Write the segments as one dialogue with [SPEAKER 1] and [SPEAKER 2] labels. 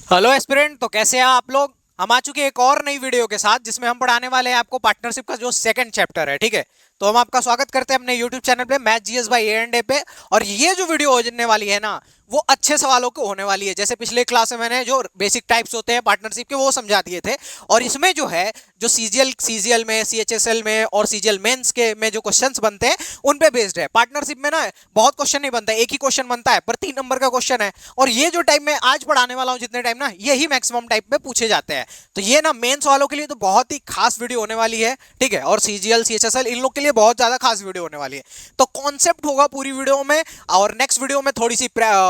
[SPEAKER 1] Hello aspirant, तो कैसे हैं आप लोग। हम आ चुके हैं एक और नई वीडियो के साथ जिसमें हम पढ़ाने वाले हैं आपको पार्टनरशिप का जो सेकंड चैप्टर है। ठीक है, तो हम आपका स्वागत करते हैं अपने यूट्यूब चैनल पे math GS by A and A पे। और ये जो वीडियो होने वाली है ना, वो अच्छे सवालों को होने वाली है। जैसे पिछले क्लास में मैंने जो बेसिक टाइप्स होते हैं पार्टनरशिप के वो समझा दिए थे, और इसमें जो है जो सीजीएल में, सीएचएसएल में और सीजीएल मेंस के में जो क्वेश्चंस बनते हैं उन पे बेस्ड है। पार्टनरशिप में ना बहुत क्वेश्चन नहीं बनता है, एक ही क्वेश्चन बनता है, पर 3 नंबर का क्वेश्चन है। और ये जो टाइप में आज पढ़ाने वाला हूं जितने टाइम ना, यही मैक्सिमम टाइप में पूछे जाते हैं। तो ये ना मेंस वालों के लिए तो बहुत ही खास वीडियो होने वाली है। ठीक है, और सीजीएल सीएचएसएल इन लोग के लिए बहुत ज्यादा खास वीडियो होने वाली है। तो कॉन्सेप्ट होगा पूरी वीडियो में, और नेक्स्ट वीडियो में थोड़ी सी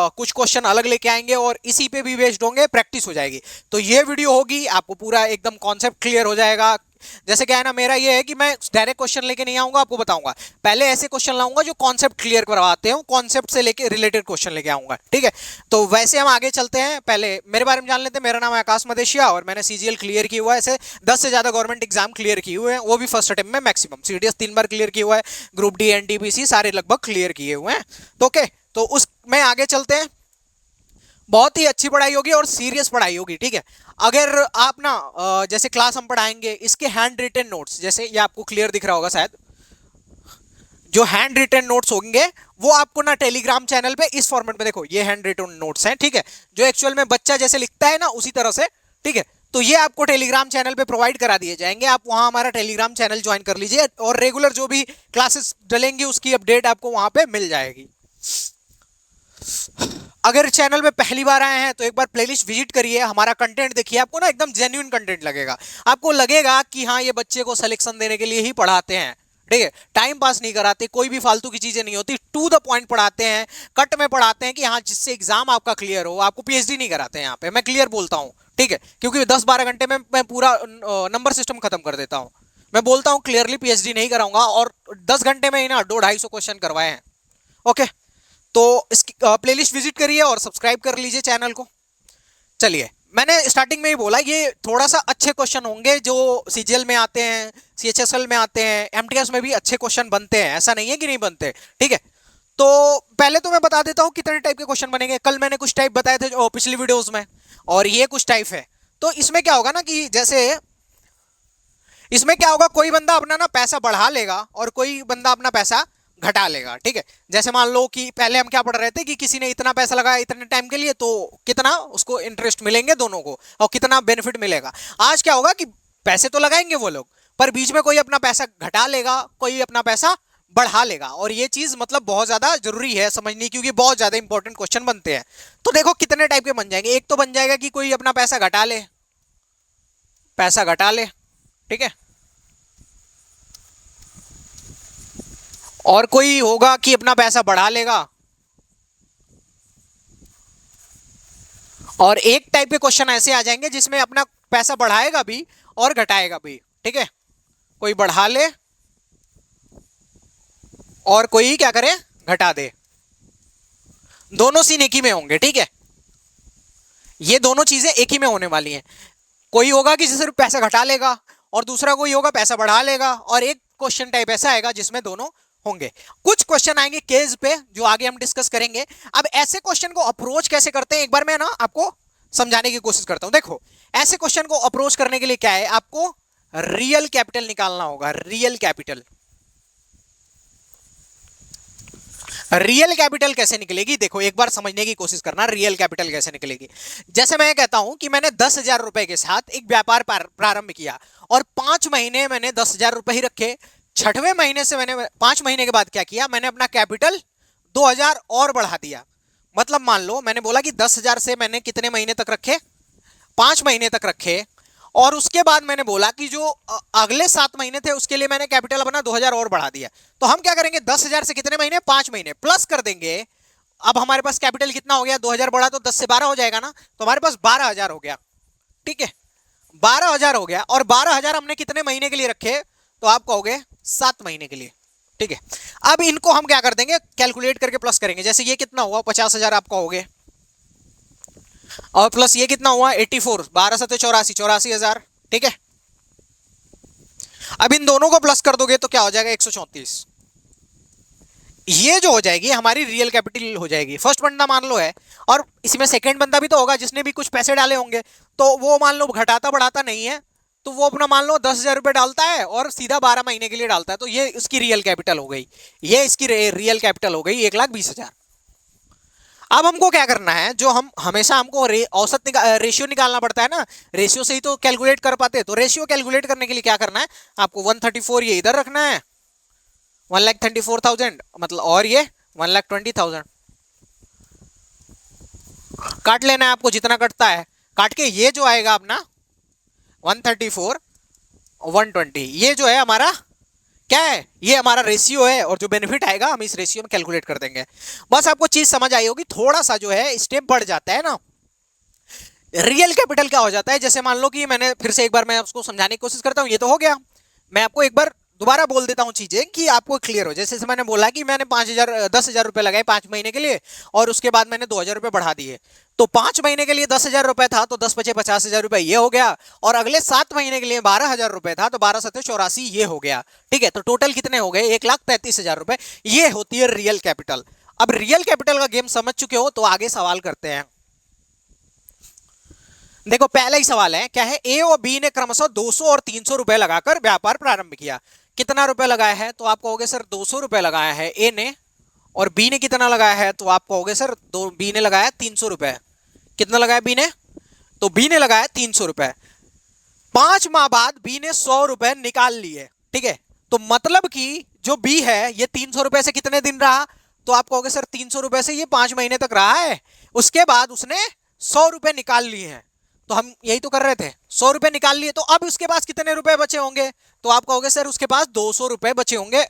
[SPEAKER 1] कुछ क्वेश्चन अलग लेके आएंगे और इसी पे भी बेस्ड होंगे, प्रैक्टिस हो जाएगी। तो ये वीडियो होगी, आपको पूरा एकदम कॉन्सेप्ट क्लियर हो जाएगा। जैसे क्या है ना, मेरा ये है कि मैं डायरेक्ट क्वेश्चन लेके नहीं आऊंगा, आपको बताऊंगा। पहले ऐसे क्वेश्चन लाऊंगा जो कॉन्सेप्ट क्लियर करवाते हैं, कॉन्सेप्ट से लेके रिलेटेड क्वेश्चन लेके आऊंगा। ठीक है, तो वैसे हम आगे चलते हैं। पहले मेरे बारे में जान लेते हैं। मेरा नाम है आकाश मदेशिया और मैंने सीजीएल क्लियर किया हुआ है। ऐसे 10 से ज्यादा गवर्नमेंट एग्जाम क्लियर किए हुए हैं, वो भी फर्स्ट अटेम्प्ट में मैक्सिमम। सीडीएस 3 बार क्लियर किया हुआ है, ग्रुप डी एनटीपीसी सारे लगभग क्लियर किए हुए हैं। तो ओके, तो उस में आगे चलते हैं। बहुत ही अच्छी पढ़ाई होगी और सीरियस पढ़ाई होगी। ठीक है, अगर आप ना जैसे क्लास हम पढ़ाएंगे, इसके हैंड रिटन नोट्स, जैसे ये आपको क्लियर दिख रहा होगा शायद, जो हैंड रिटन नोट्स होंगे वो आपको ना टेलीग्राम चैनल पे इस फॉर्मेट में, देखो ये हैंड रिटन नोट्स हैं। ठीक है, जो एक्चुअल में बच्चा जैसे लिखता है ना उसी तरह से। ठीक है, तो ये आपको टेलीग्राम चैनल पे प्रोवाइड करा दिए जाएंगे। आप वहां हमारा टेलीग्राम चैनल ज्वाइन कर लीजिए और रेगुलर जो भी क्लासेस डलेंगी उसकी अपडेट आपको वहां पे मिल जाएगी। अगर चैनल पे पहली बार आए हैं तो एक बार प्लेलिस्ट विजिट करिए, हमारा कंटेंट देखिए, आपको ना एकदम जेन्युइन कंटेंट लगेगा। आपको लगेगा कि हाँ, ये बच्चे को सिलेक्शन देने के लिए ही पढ़ाते हैं। ठीक है, टाइम पास नहीं कराते, कोई भी फालतू की चीजें नहीं होती, टू द पॉइंट पढ़ाते हैं, कट में पढ़ाते हैं कि हाँ जिससे एग्जाम आपका क्लियर हो। आपको पीएचडी नहीं कराते हैं यहाँ पे, मैं क्लियर बोलता हूँ। ठीक है, क्योंकि 10-12 घंटे में मैं पूरा नंबर सिस्टम खत्म कर देता हूँ। मैं बोलता हूँ क्लियरली पीएचडी नहीं कराऊंगा, और 10 घंटे में ही ना 200-250 क्वेश्चन करवाए हैं। ओके, तो इसकी प्लेलिस्ट विजिट करिए और सब्सक्राइब कर लीजिए चैनल को। चलिए, मैंने स्टार्टिंग में ही बोला ये थोड़ा सा अच्छे क्वेश्चन होंगे जो सीजीएल में आते हैं, सीएचएसएल में आते हैं, एमटीएस में भी अच्छे क्वेश्चन बनते हैं, ऐसा नहीं है कि नहीं बनते। ठीक है, तो पहले तो मैं बता देता हूँ कितने टाइप के क्वेश्चन बनेंगे। कल मैंने कुछ टाइप बताए थे जो पिछली वीडियोस में, और ये कुछ टाइप है। तो इसमें क्या होगा ना कि जैसे इसमें क्या होगा, कोई बंदा अपना ना पैसा बढ़ा लेगा और कोई बंदा अपना पैसा घटा लेगा। ठीक है, जैसे मान लो कि पहले हम क्या पढ़ रहे थे कि किसी ने इतना पैसा लगाया इतने टाइम के लिए, तो कितना उसको इंटरेस्ट मिलेंगे दोनों को, और कितना बेनिफिट मिलेगा। आज क्या होगा कि पैसे तो लगाएंगे वो लोग, पर बीच में कोई अपना पैसा घटा लेगा, कोई अपना पैसा बढ़ा लेगा। और ये चीज मतलब बहुत ज्यादा जरूरी है समझनी, क्योंकि बहुत ज्यादा इंपॉर्टेंट क्वेश्चन बनते हैं। तो देखो कितने टाइप के बन जाएंगे। एक तो बन जाएगा कि कोई अपना पैसा घटा ले, पैसा घटा ले। ठीक है, और कोई होगा कि अपना पैसा बढ़ा लेगा, और एक टाइप के क्वेश्चन ऐसे आ जाएंगे जिसमें अपना पैसा बढ़ाएगा भी और घटाएगा भी। ठीक है, कोई बढ़ा ले और कोई क्या करे, घटा दे। दोनों सीन एक ही में होंगे। ठीक है, ये दोनों चीजें एक ही में होने वाली हैं। कोई होगा कि सिर्फ पैसा घटा लेगा, और दूसरा कोई होगा पैसा बढ़ा लेगा, और एक क्वेश्चन टाइप ऐसा आएगा जिसमें दोनों होंगे। कुछ क्वेश्चन आएंगे केस पे जो आगे हम डिस्कस करेंगे। अब ऐसे क्वेश्चन को अप्रोच कैसे करते हैं, एक बार मैं ना आपको समझाने की कोशिश करता हूं। देखो, ऐसे क्वेश्चन को अप्रोच करने के लिए क्या है, आपको रियल कैपिटल निकालना होगा। रियल कैपिटल, रियल कैपिटल कैसे निकलेगी, देखो एक बार समझने की कोशिश करना। रियल कैपिटल कैसे निकलेगी, जैसे मैं कहता हूं कि मैंने 10,000 रुपए के साथ एक व्यापार प्रारंभ किया, और 5 महीने मैंने 10,000 रुपए ही रखे। 6वें महीने से मैंने 5 महीने के बाद क्या किया, मैंने अपना कैपिटल 2,000 और बढ़ा दिया। मतलब मान लो मैंने बोला कि 10,000 से मैंने कितने महीने तक रखे, 5 महीने तक रखे। और उसके बाद मैंने बोला कि जो अगले 7 महीने थे उसके लिए मैंने कैपिटल अपना 2,000 और बढ़ा दिया। तो हम क्या करेंगे, 10,000 से कितने महीने, 5 महीने प्लस कर देंगे। अब हमारे पास कैपिटल कितना हो गया, 2,000 बढ़ा तो 10 से 12 हो जाएगा ना, तो हमारे पास 12,000 हो गया। ठीक है, 12,000 हो गया, और 12,000 हमने कितने महीने के लिए रखे, तो आप कहोगे 7 महीने के लिए। ठीक है, अब इनको हम क्या कर देंगे, कैलकुलेट करके प्लस करेंगे। जैसे ये कितना हुआ, 50,000 आप कहोगे, और प्लस ये कितना हुआ 84, 12 से 84,000। ठीक है, अब इन दोनों को प्लस कर दोगे तो क्या हो जाएगा 134। ये जो हो जाएगी हमारी रियल कैपिटल हो जाएगी। फर्स्ट बंदा मान लो है, और इसमें सेकंड बंदा भी तो होगा जिसने भी कुछ पैसे डाले होंगे, तो वो मान लो घटाता बढ़ाता नहीं है, तो वो अपना मान लो 10,000 रुपए डालता है और सीधा 12 महीने के लिए डालता है, तो ये इसकी रियल कैपिटल हो गई। ये इसकी रियल कैपिटल हो गई 1,20,000। अब हमको क्या करना है, जो हम हमेशा हमको औसत रेशियो निकालना पड़ता है ना, रेशियो से ही तो कैलकुलेट कर पाते हैं। तो रेशियो कैलकुलेट करने के लिए क्या करना है, आपको 134 ये इधर रखना है, 1,34,000 मतलब, और ये 1,20,000 काट लेना है आपको, जितना कटता है काट के ये जो आएगा अपना 134 120, ये जो है हमारा क्या है, ये हमारा रेशियो है, और जो बेनिफिट आएगा हम इस रेशियो में कैलकुलेट कर देंगे। बस आपको चीज समझ आई होगी, थोड़ा सा जो है स्टेप बढ़ जाता है ना। रियल कैपिटल क्या हो जाता है, जैसे मान लो कि मैंने फिर से एक बार मैं उसको समझाने की कोशिश करता हूं, ये तो हो गया, मैं आपको एक बार दोबारा बोल देता हूं चीजें कि आपको क्लियर हो। जैसे मैंने बोला कि मैंने 5,000 10,000 रुपए लगाए 5 महीने के लिए, और उसके बाद मैंने 2,000 रुपए बढ़ा दिए, तो 5 महीने के लिए 10,000 रुपए था, तो 10 बचे 50,000 रुपए ये हो गया, और अगले 7 महीने के लिए 12,000 रुपए था, तो 12 7 84 ये हो गया। ठीक है, तो टोटल कितने हो गए, 1,35,000 रुपए। ये होती है रियल कैपिटल। अब रियल कैपिटल का गेम समझ चुके हो तो आगे सवाल करते हैं। देखो पहला ही सवाल है, क्या है, ए और बी ने क्रमशः 200 और 300 रुपए लगाकर व्यापार प्रारंभ किया। कितना रुपए लगाया है, तो आप कहोगे सर 200 रुपए लगाया है ए ने, और बी ने कितना लगाया है, तो आप कहोगे सर बी ने लगाया 300 रुपए। कितना लगाया बी ने, तो बी ने लगाया 300 रुपए। 5 माह बाद बी ने 100 रुपए निकाल लिए। ठीक है, तो मतलब कि जो बी है ये 300 रुपए से कितने दिन रहा, तो आप कहोगे सर 300 रुपए से ये 5 महीने तक रहा है, उसके बाद उसने 100 रुपए निकाल लिए हैं। तो हम यही तो कर रहे थे, 100 रुपए निकाल लिए, तो अब उसके पास कितने रुपए बचे होंगे, तो आप कहोगे सर उसके पास 200 रुपए बचे होंगे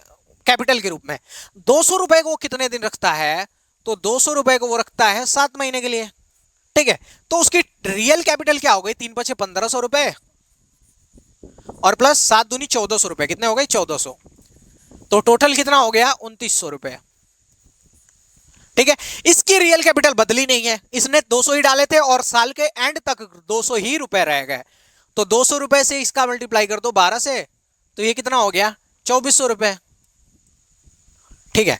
[SPEAKER 1] कैपिटल के रूप में। 200 रुपए को कितने दिन रखता है, तो 200 रुपए को वो रखता है 7 महीने के लिए। ठीक है, तो उसकी रियल कैपिटल क्या हो गई, 3 × 5 = 1,500 रुपए, और प्लस 7 दूनी 1,400 रुपए, कितने हो गए 1,400, तो टोटल कितना हो गया 2,900 रुपए। ठीक है, इसकी रियल कैपिटल बदली नहीं है, इसने 200 ही डाले थे और साल के एंड तक 200 ही रुपए रह गए, तो 200 रुपए से इसका मल्टीप्लाई कर दो 12 से, तो ये कितना हो गया 2,400 रुपए। ठीक है,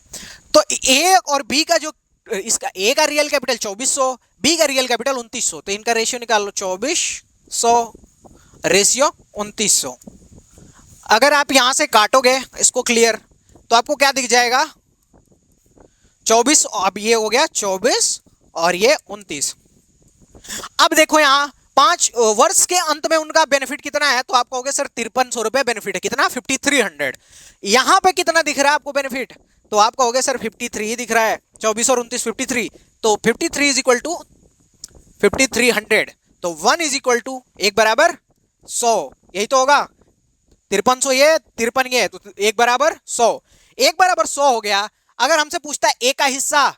[SPEAKER 1] तो ए और बी का जो, इसका ए का रियल कैपिटल 2,400, बी का रियल कैपिटल 2,900, तो इनका रेशियो निकाल लो, 2,400 रेशियो 2,900। अगर आप यहां से काटोगे इसको क्लियर, तो आपको क्या दिख जाएगा 24, अब ये हो गया 24 और ये 29। अब देखो यहां 5 वर्ष के अंत में उनका बेनिफिट कितना है, तो आप कहोगे सर 5,300 रुपए बेनिफिट है, कितना 5,300। यहां पे कितना दिख रहा है आपको बेनिफिट, तो आप कहोगे सर 53 दिख रहा है, 24 और 29 53, तो 53 = 5,300, तो 1 = 1 बराबर 100, यही तो होगा, 5300 ये 53 ये, तो 1 बराबर 100, 1 बराबर 100 हो गया। अगर हमसे पूछता है ए का हिस्सा,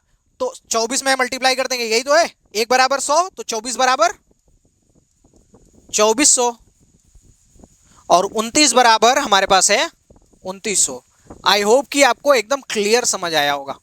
[SPEAKER 1] तो 24 में मल्टीप्लाई कर देंगे, यही तो है, 1 बराबर 100, तो 24 बराबर 2,400, और 29 बराबर हमारे पास है 2,900। आई होप कि आपको एकदम क्लियर समझ आया होगा।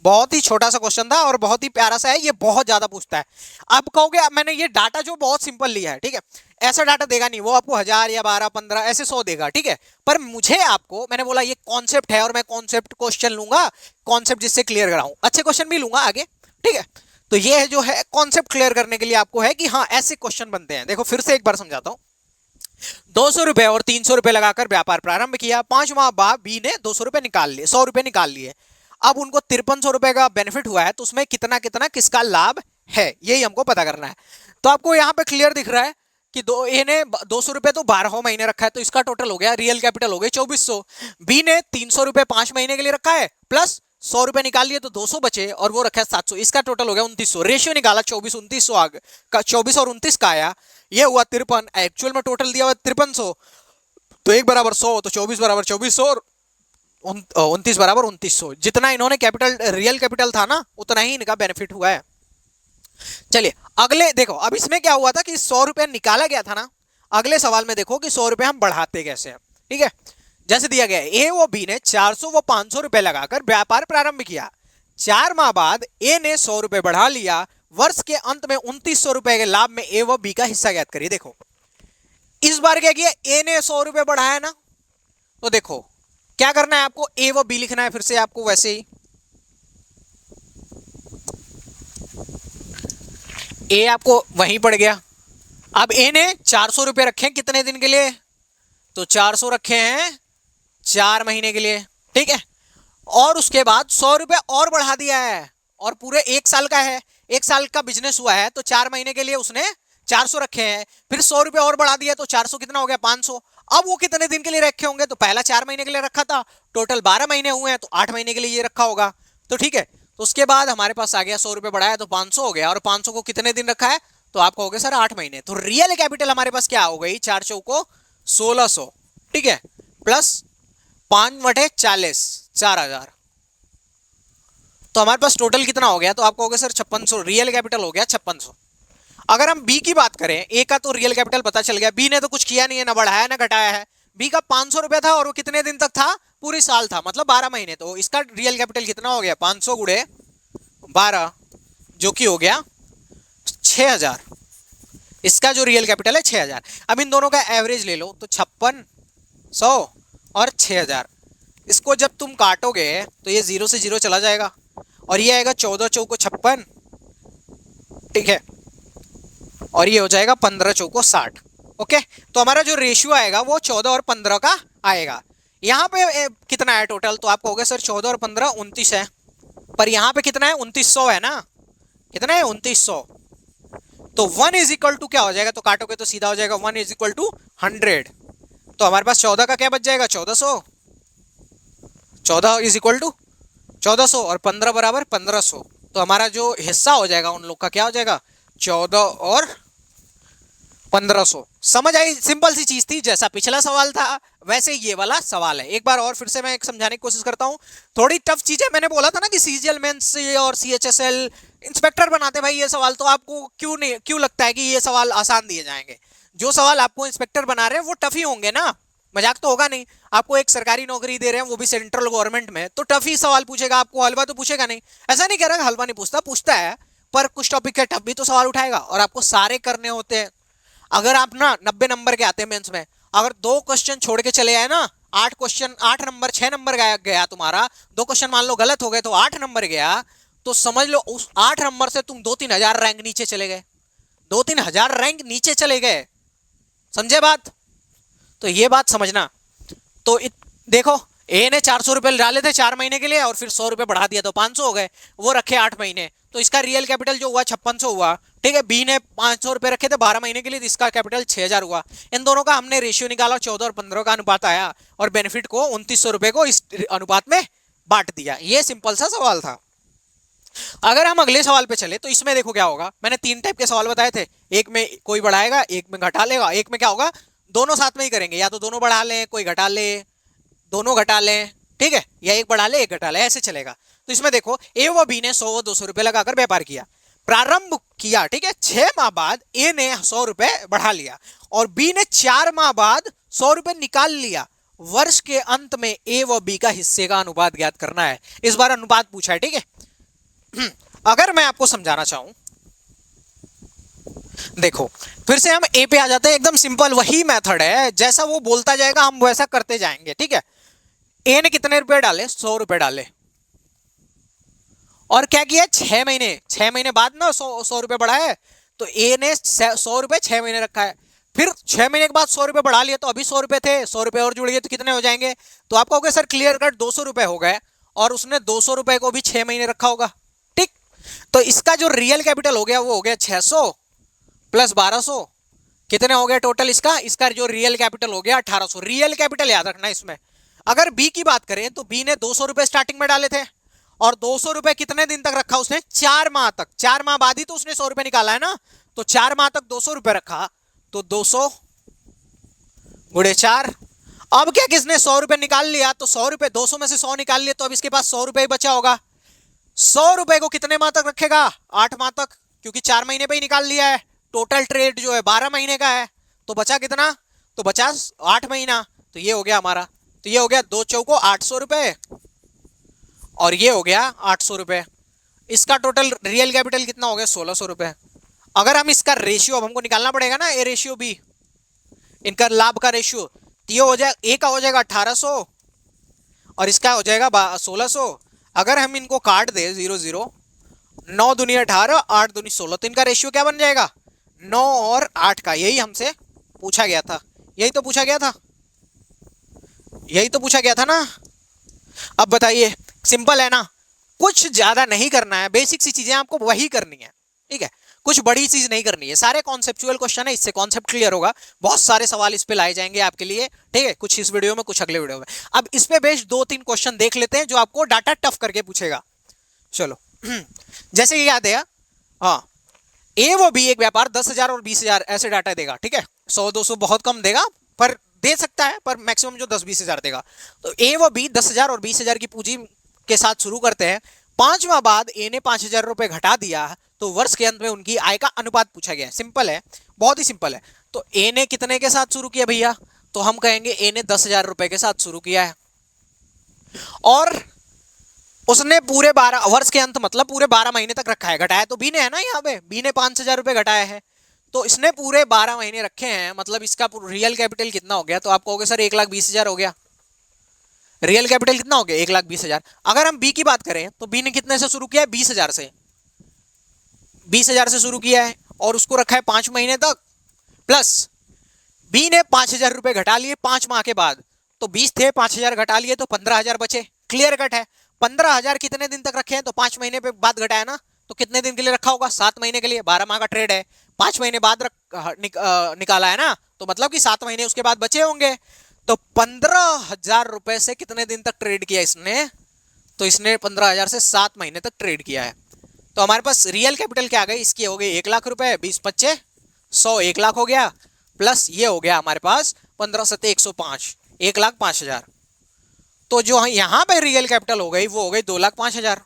[SPEAKER 1] बहुत ही छोटा सा क्वेश्चन था और बहुत ही प्यारा सा है, ये बहुत ज्यादा पूछता है। अब कहोगे मैंने ये डाटा जो बहुत सिंपल लिया है, ठीक है, ऐसा डाटा देगा नहीं, वो आपको 1,000 या 12 15 ऐसे 100 देगा। ठीक है, पर मुझे आपको, मैंने बोला ये कॉन्सेप्ट है और मैं कॉन्सेप्ट क्वेश्चन लूंगा, कॉन्सेप्ट जिससे क्लियर कराऊं, अच्छे क्वेश्चन भी लूंगा आगे। ठीक है, तो ये जो है कॉन्सेप्ट क्लियर करने के लिए आपको है कि हाँ ऐसे क्वेश्चन बनते हैं। देखो फिर से एक बार समझाता हूं, 200 रुपए और 300 रुपए लगाकर व्यापार प्रारंभ किया, 5 माह बाद बी ने 200 रुपए निकाल लिए, 100 रुपए निकाल लिए। अब उनको 5,300 रुपए का बेनिफिट हुआ है, तो उसमें कितना कितना किसका लाभ है, यही हमको पता करना है। तो आपको यहाँ पे क्लियर दिख रहा है कि ए ने 200 रुपए तो 12 महीने रखा है, तो इसका टोटल हो गया, रियल कैपिटल हो गई 2,400। बी ने 300 रुपए 5 महीने के लिए रखा है, प्लस 100 रुपए निकाल लिए, तो 200 बचे, और वो रखा है 700, इसका टोटल हो गया 2,900। रेशियो निकाला 24 2900 का, 24 और 29 का आया, ये हुआ 53, एक्चुअल में टोटल दिया हुआ 5300, तो 1 बराबर 100, तो 24 बराबर 2,400 और 29 बराबर 2,900। जितना इन्होंने कैपिटल रियल कैपिटल था ना, उतना ही इनका बेनिफिट हुआ है। चलिए अगले देखो, अब इसमें क्या हुआ था कि 100 रुपए निकाला गया था ना, अगले सवाल में देखो कि 100 रुपए हम बढ़ाते कैसे हैं। ठीक है, जैसे दिया गया ए व बी ने 400 व 500 रुपए लगाकर व्यापार प्रारंभ किया, 4 माह बाद ए ने 100 रुपए बढ़ा लिया, वर्ष के अंत में 2,900 रुपए के लाभ में ए व बी का हिस्सा ज्ञात करिए। देखो इस बार क्या किया, ए ने 100 रुपए बढ़ाया ना, तो देखो क्या करना है आपको, ए व बी लिखना है फिर से आपको वैसे ही। ए आपको वहीं पड़ गया। अब ए ने 400 रुपए रखे हैं कितने दिन के लिए, तो 400 रखे हैं 4 महीने के लिए, ठीक है। और उसके बाद 100 रुपए और बढ़ा दिया है, और पूरे 1 साल का है, 1 साल का बिजनेस हुआ है, तो 4 महीने के लिए उसने 400 रखे हैं, फिर 100 रुपए और बढ़ा दिया, तो 400 कितना हो गया, 500। अब वो कितने दिन के लिए रखे होंगे, तो पहला 4 महीने के लिए रखा था, टोटल 12 महीने हुए हैं, तो 8 महीने के लिए ये रखा होगा, तो ठीक है। तो उसके बाद हमारे पास आ गया 100 रुपए बढ़ाया तो 500 हो गया, और 500 को कितने दिन रखा है, तो आप कहोगे सर 8 महीने। तो रियल कैपिटल हमारे पास क्या हो गई, 4 चौको 1600, ठीक है, प्लस 5/40 4000, तो हमारे पास टोटल कितना हो गया, तो आप कहोगे सर 5600, रियल कैपिटल हो गया 5600। अगर हम बी की बात करें, ए का तो रियल कैपिटल पता चल गया, बी ने तो कुछ किया नहीं है, ना बढ़ाया ना घटाया है। बी का 500 रुपया था और वो कितने दिन तक था, पूरी साल था, मतलब 12 महीने, तो इसका रियल कैपिटल कितना हो गया, 500 गुणे 12, जो कि हो गया 6000। इसका जो रियल कैपिटल है 6000। अब इन दोनों का एवरेज ले लो, तो 5600 और 6000, इसको जब तुम काटोगे तो ये 0 से 0 चला जाएगा, और ये आएगा 14 चौको 56, ठीक है, और ये हो जाएगा 15 चौको 60। ओके, तो हमारा जो रेशियो आएगा वो 14 और 15 का आएगा। यहाँ पे कितना है टोटल, तो आप कहोगे सर 14 और 15 29 है, पर यहाँ पे कितना है 2900 है ना, कितना है 2900, तो 1 इज इक्वल टू क्या हो जाएगा, तो काटोगे तो सीधा हो जाएगा 1 इज इक्वल टू 100। तो हमारे पास 14 का क्या बच जाएगा, 1400, 14 इज इक्वल टू 1400 और 15 बराबर 1500, तो हमारा जो हिस्सा हो जाएगा उन लोग का क्या हो जाएगा, 14 और 1500। समझ आई, सिंपल सी चीज थी, जैसा पिछला सवाल था वैसे ये वाला सवाल है। एक बार और फिर से मैं एक समझाने की कोशिश करता हूँ, थोड़ी टफ चीजें, मैंने बोला था ना कि सीजीएल मेंस और सीएचएसएल इंस्पेक्टर बनाते भाई ये सवाल, तो आपको क्यों लगता है कि ये सवाल आसान दिए जाएंगे। जो सवाल आपको इंस्पेक्टर बना रहे हैं वो टफ ही होंगे ना, मजाक तो होगा नहीं। आपको एक सरकारी नौकरी दे रहे हैं वो भी सेंट्रल गवर्नमेंट में, तो टफ ही सवाल पूछेगा आपको, हलवा तो पूछेगा नहीं। ऐसा नहीं कह रहा हलवा नहीं पूछता, पूछता है, पर कुछ टॉपिक के टफ भी तो सवाल उठाएगा, और आपको सारे करने होते हैं। अगर आप ना 90 नंबर के आते हैं मेंस में, अगर 2 क्वेश्चन छोड़ के चले आए ना, 8 क्वेश्चन, 8 नंबर 6 नंबर गया तुम्हारा, 2 क्वेश्चन मान लो गलत हो गए तो 8 नंबर गया, तो समझ लो उस 8 नंबर से तुम 2-3 हजार रैंक नीचे चले गए, 2-3 हजार रैंक नीचे चले गए, समझे बात। तो ये बात समझना। तो देखो, ए ने 400 रुपए डाले थे 4 महीने के लिए, और फिर 100 रुपए बढ़ा दिया तो 500 हो गए, वो रखे 8 महीने, तो इसका रियल कैपिटल जो हुआ 5600 हुआ, ठीक है। बी ने 500 रुपए रखे थे 12 महीने के लिए, तो इसका कैपिटल 6000 हुआ। इन दोनों का हमने रेशियो निकाला, 14 और 15 का अनुपात आया, और बेनिफिट को 2900 रुपए को इस अनुपात में बांट दिया। ये सिंपल सा सवाल था। अगर हम अगले सवाल पे चले, तो इसमें देखो क्या होगा, मैंने 3 टाइप के सवाल बताए थे, एक में कोई बढ़ाएगा, एक में घटा लेगा, एक में क्या होगा, दोनों साथ में ही करेंगे, या तो दोनों बढ़ा लें, कोई घटा ले, दोनों घटा लें, ठीक है, या एक बढ़ा ले एक घटा ले, ऐसे चलेगा। तो इसमें देखो, ए व बी ने 100 व 200 रुपए लगाकर व्यापार किया, प्रारंभ किया, ठीक है। 6 माह बाद ए ने 100 रुपए बढ़ा लिया, और बी ने 4 माह बाद 100 रुपए निकाल लिया। वर्ष के अंत में ए व बी का हिस्से का अनुपात ज्ञात करना है। इस बार अनुपात पूछा है, ठीक है। अगर मैं आपको समझाना चाहूं, देखो फिर से हम ए पे आ जाते हैं, एकदम सिंपल वही मेथड है, जैसा वो बोलता जाएगा हम वैसा करते जाएंगे, ठीक है। ए ने कितने रुपए डाले, 100 रुपए डाले, और क्या किया, 6 महीने बाद ना 100 रुपए बढ़ा है, तो ए ने 100 रुपए 6 महीने रखा है, फिर 6 महीने के बाद 100 रुपए बढ़ा लिए, तो अभी 100 रुपए थे, 100 रुपए और जुड़ गए तो कितने हो जाएंगे, तो आप कहोगे सर क्लियर कट 200 रुपए हो गए, और उसने 200 रुपए को भी 6 महीने रखा होगा, ठीक। तो इसका जो रियल कैपिटल हो गया वो हो गया 600 प्लस 1200, कितने हो गए टोटल, इसका जो रियल कैपिटल हो गया 1800। रियल कैपिटल याद रखना इसमें। अगर बी की बात करें, तो बी ने 200 रुपए स्टार्टिंग में डाले थे, और 200 रुपए कितने दिन तक रखा उसने, 4 माह तक, 4 माह बाद ही तो उसने 100 रुपए निकाला है ना, तो 4 माह तक 200 रुपए रखा, तो 200 गुणे 4। अब क्या, किसने 100 रुपए निकाल लिया, तो 100 रुपए 200 में से 100 निकाल लिया, तो अब इसके पास 100 रुपए ही बचा होगा। 100 रुपए को कितने माह तक रखेगा, 8 माह तक, क्योंकि 4 महीने पे ही निकाल लिया है। टोटल ट्रेड जो है 12 महीने का है, तो बचा कितना, तो बचा 8 महीना, तो ये हो गया हमारा, तो ये हो गया 2 चौको 800 रुपए, और ये हो गया 800 रुपए। इसका टोटल रियल कैपिटल कितना हो गया, 1600 रुपए। अगर हम इसका रेशियो, अब हमको निकालना पड़ेगा ना, ए रेशियो बी, इनका लाभ का रेशियो, तो ये हो जाएगा, ए का हो जाएगा 1800 और इसका हो जाएगा 1600। अगर हम इनको काट दे 0 0, 9 दूनी 18, 8 दूनी 16, तो इनका रेशियो क्या बन जाएगा 9 और 8 का। यही हमसे पूछा गया था, यही तो पूछा गया था, यही तो पूछा गया था ना। अब बताइए, सिंपल है ना, कुछ ज्यादा नहीं करना है, बेसिक सी चीजें आपको वही करनी है, ठीक है, कुछ बड़ी चीज नहीं करनी है। सारे कॉन्सेप्चुअल क्वेश्चन है, इससे कॉन्सेप्ट क्लियर होगा। बहुत सारे सवाल इस पे लाए जाएंगे आपके लिए, ठीक है, कुछ इस वीडियो में, कुछ अगले वीडियो में। अब इस पे बेस्ड 2-3 क्वेश्चन देख लेते हैं जो आपको डाटा टफ करके पूछेगा। चलो जैसे ये याद है, हाँ, ए वो बी एक व्यापार 10,000 और 20,000 ऐसे डाटा देगा, ठीक है, 100-200 बहुत कम देगा पर दे सकता है, पर मैक्सिमम जो 10-20 हज़ार देगा। तो ए व बी 10,000 और 20,000 की पूंजी के साथ शुरू करते हैं। 5 माह बाद ए ने 5,000 रुपए घटा दिया, तो वर्ष के अंत में उनकी आय का अनुपात पूछा गया है। सिंपल है, बहुत ही सिंपल है। तो ए ने कितने के साथ शुरू किया भैया, तो हम कहेंगे ए ने 10,000 रुपए के साथ शुरू किया है, और उसने पूरे 12 वर्ष के अंत मतलब पूरे 12 महीने तक रखा है। घटाया तो बी ने है ना, यहाँ पे बी ने 5,000 रुपए घटाया है, तो इसने पूरे 12 महीने रखे हैं, मतलब इसका रियल कैपिटल कितना हो गया, तो आप कहोगे सर 1,20,000 हो गया। रियल कैपिटल कितना हो गया 1,20,000। अगर हम बी की बात करें तो बी ने कितने से शुरू किया है 20,000 से, 20,000 से शुरू किया है और उसको रखा है 5 महीने तक, प्लस बी ने 5,000 रुपए घटा लिए 5 माह के बाद, तो 20 थे, 5,000 घटा लिए तो 15,000 बचे। क्लियर कट है। 15,000 कितने दिन तक रखे हैं, तो 5 महीने पे बाद घटाया ना, तो कितने दिन के लिए रखा होगा 7 महीने के लिए, 12 माह का ट्रेड है, 5 महीने बाद निकाला है ना, तो मतलब कि 7 महीने उसके बाद बचे होंगे। तो 15,000 रुपए से कितने दिन तक ट्रेड किया इसने, तो इसने 15,000 से 7 महीने तक ट्रेड किया है। तो हमारे पास रियल कैपिटल क्या आ गई इसकी, हो गई 1,00,000 रुपए, 20 × 100 1,00,000 हो गया, प्लस ये हो गया हमारे पास 15 × 7 105, 1,05,000। तो जो यहां पे रियल कैपिटल हो गई वो हो गई 2,05,000,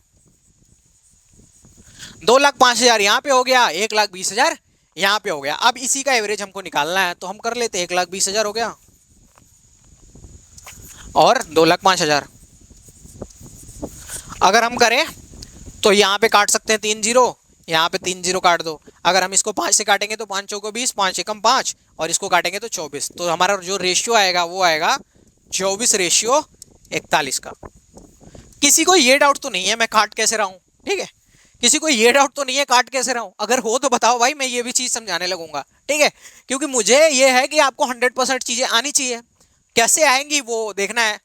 [SPEAKER 1] 2,05,000 यहां पे हो गया, 1,20,000 यहां पे हो गया। अब इसी का एवरेज हमको निकालना है, तो हम कर लेते, 1,20,000 हो गया और 2,05,000। अगर हम करें तो यहाँ पे काट सकते हैं 3 जीरो, यहाँ पे 3 जीरो काट दो। अगर हम इसको 5 से काटेंगे तो 5 चौको 20, 5 एकम 5, और इसको काटेंगे तो 24। तो हमारा जो रेशियो आएगा वो आएगा 24:41 का। किसी को ये डाउट तो नहीं है मैं काट कैसे रहा हूँ, ठीक है, किसी को ये डाउट तो नहीं है काट कैसे रहा हूँ, अगर हो तो बताओ भाई, मैं ये भी चीज समझाने लगूंगा, ठीक है, क्योंकि मुझे ये है कि आपको 100% चीजें आनी चाहिए, कैसे आएंगी वो देखना है।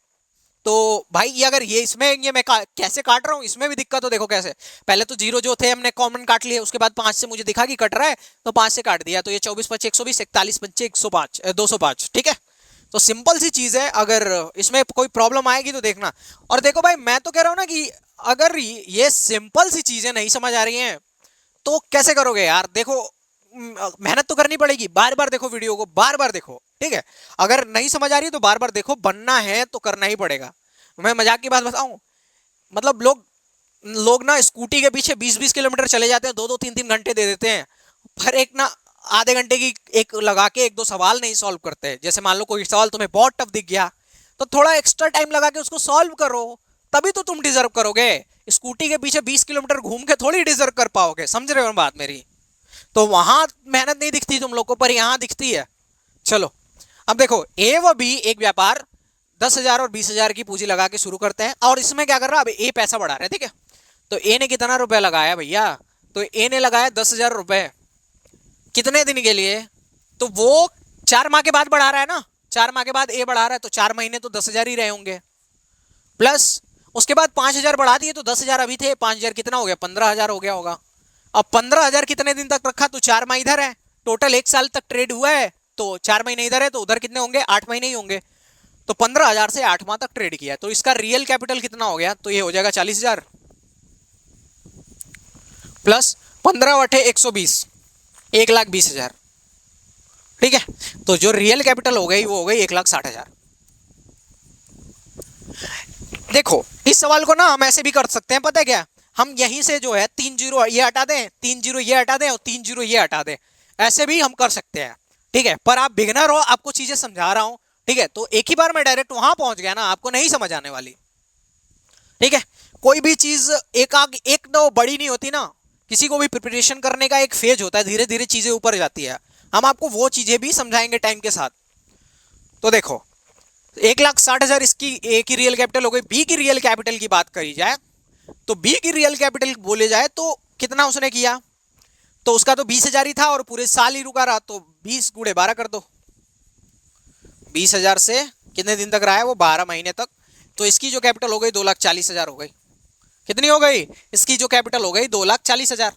[SPEAKER 1] तो भाई ये अगर ये इसमें ये मैं कैसे काट रहा हूँ, इसमें भी दिक्कत हो, देखो कैसे, पहले तो जीरो जो थे हमने कॉमन काट लिए, उसके बाद 5 से मुझे दिखा कि कट रहा है तो 5 से काट दिया, तो ये 24 × 5 120, 41 × 5 105 205, ठीक है। तो सिंपल सी चीज है, अगर इसमें कोई प्रॉब्लम आएगी तो देखना। और देखो भाई मैं तो कह रहा हूँ ना कि अगर ये सिंपल सी चीजें नहीं समझ आ रही हैं तो कैसे करोगे यार, देखो मेहनत तो करनी पड़ेगी, बार बार देखो वीडियो को, बार बार देखो, ठीक है, अगर नहीं समझ आ रही है तो बार बार देखो, बनना है तो करना ही पड़ेगा। मैं मजाक की बात बताऊं, मतलब लोग ना स्कूटी के पीछे 20-20 किलोमीटर चले जाते हैं, 2-2 3-3 घंटे दे देते हैं, पर एक ना आधे घंटे की एक लगा के 1-2 सवाल नहीं सॉल्व करते। जैसे मान लो कोई सवाल तुम्हें बहुत टफ दिख गया तो थोड़ा एक्स्ट्रा टाइम लगा के उसको सॉल्व करो, तभी तो तुम डिजर्व करोगे। स्कूटी के पीछे 20 किलोमीटर घूम के थोड़ी डिजर्व कर पाओगे, समझ रहे हो बात मेरी। तो वहां मेहनत नहीं दिखती तुम लोग को, पर यहां दिखती है। चलो अब देखो, ए व बी एक व्यापार 10,000 और 20,000 की पूंजी लगा के शुरू करते हैं, और इसमें क्या कर रहा है, अब ए पैसा बढ़ा रहा है, ठीक है। तो ए ने कितना रुपया लगाया भैया, तो ए ने लगाया 10,000 रुपए, कितने दिन के लिए, तो वो 4 माह के बाद बढ़ा रहा है ना, 4 माह के बाद ए बढ़ा रहा है, तो 4 महीने तो 10,000 ही रहे होंगे, प्लस उसके बाद 5,000 बढ़ा दिए, तो 10,000 अभी थे, 5,000 कितना हो गया, 15,000 हो गया होगा। अब 15,000 कितने दिन तक रखा, तो 4 माह इधर है, टोटल 1 साल तक ट्रेड हुआ है, तो 4 महीने इधर है, तो उधर कितने होंगे, 8 महीने ही होंगे। तो 15,000 से 8 माह तक ट्रेड किया, तो इसका रियल कैपिटल कितना हो गया, तो ये हो जाएगा 40,000 प्लस 15/120, 1,20,000, ठीक है। तो जो रियल कैपिटल हो गई वो हो गई 1,60,000। देखो इस सवाल को ना हम ऐसे भी कर सकते हैं, पता है क्या, हम यहीं से जो है 3 जीरो ये हटा दें, 3 जीरो ये हटा दें और 3 जीरो ये हटा दें, ऐसे भी हम कर सकते हैं, ठीक है। पर आप बिगिनर हो, आपको चीजें समझा रहा हूं, ठीक है, तो एक ही बार में डायरेक्ट वहां पहुंच गया ना, आपको नहीं समझ आने वाली, ठीक है। कोई भी चीज एक दो बड़ी नहीं होती ना, किसी को भी प्रिपरेशन करने का एक फेज होता है, धीरे धीरे चीजें ऊपर जाती है, हम आपको वो चीजें भी समझाएंगे टाइम के साथ। तो देखो 1,60,000 इसकी ए की रियल कैपिटल हो गई। बी की रियल कैपिटल की बात करी जाए तो बी की रियल कैपिटल बोले जाए तो कितना उसने किया, तो उसका तो 20,000 ही था और पूरे साल ही रुका रहा, तो 20 गुणे 12 कर दो। 20,000 से कितने दिन तक रहा है वो, 12 महीने तक। तो इसकी जो कैपिटल हो गई 2,40,000 हो गई। कितनी हो गई, इसकी जो कैपिटल हो गई 2,40,000।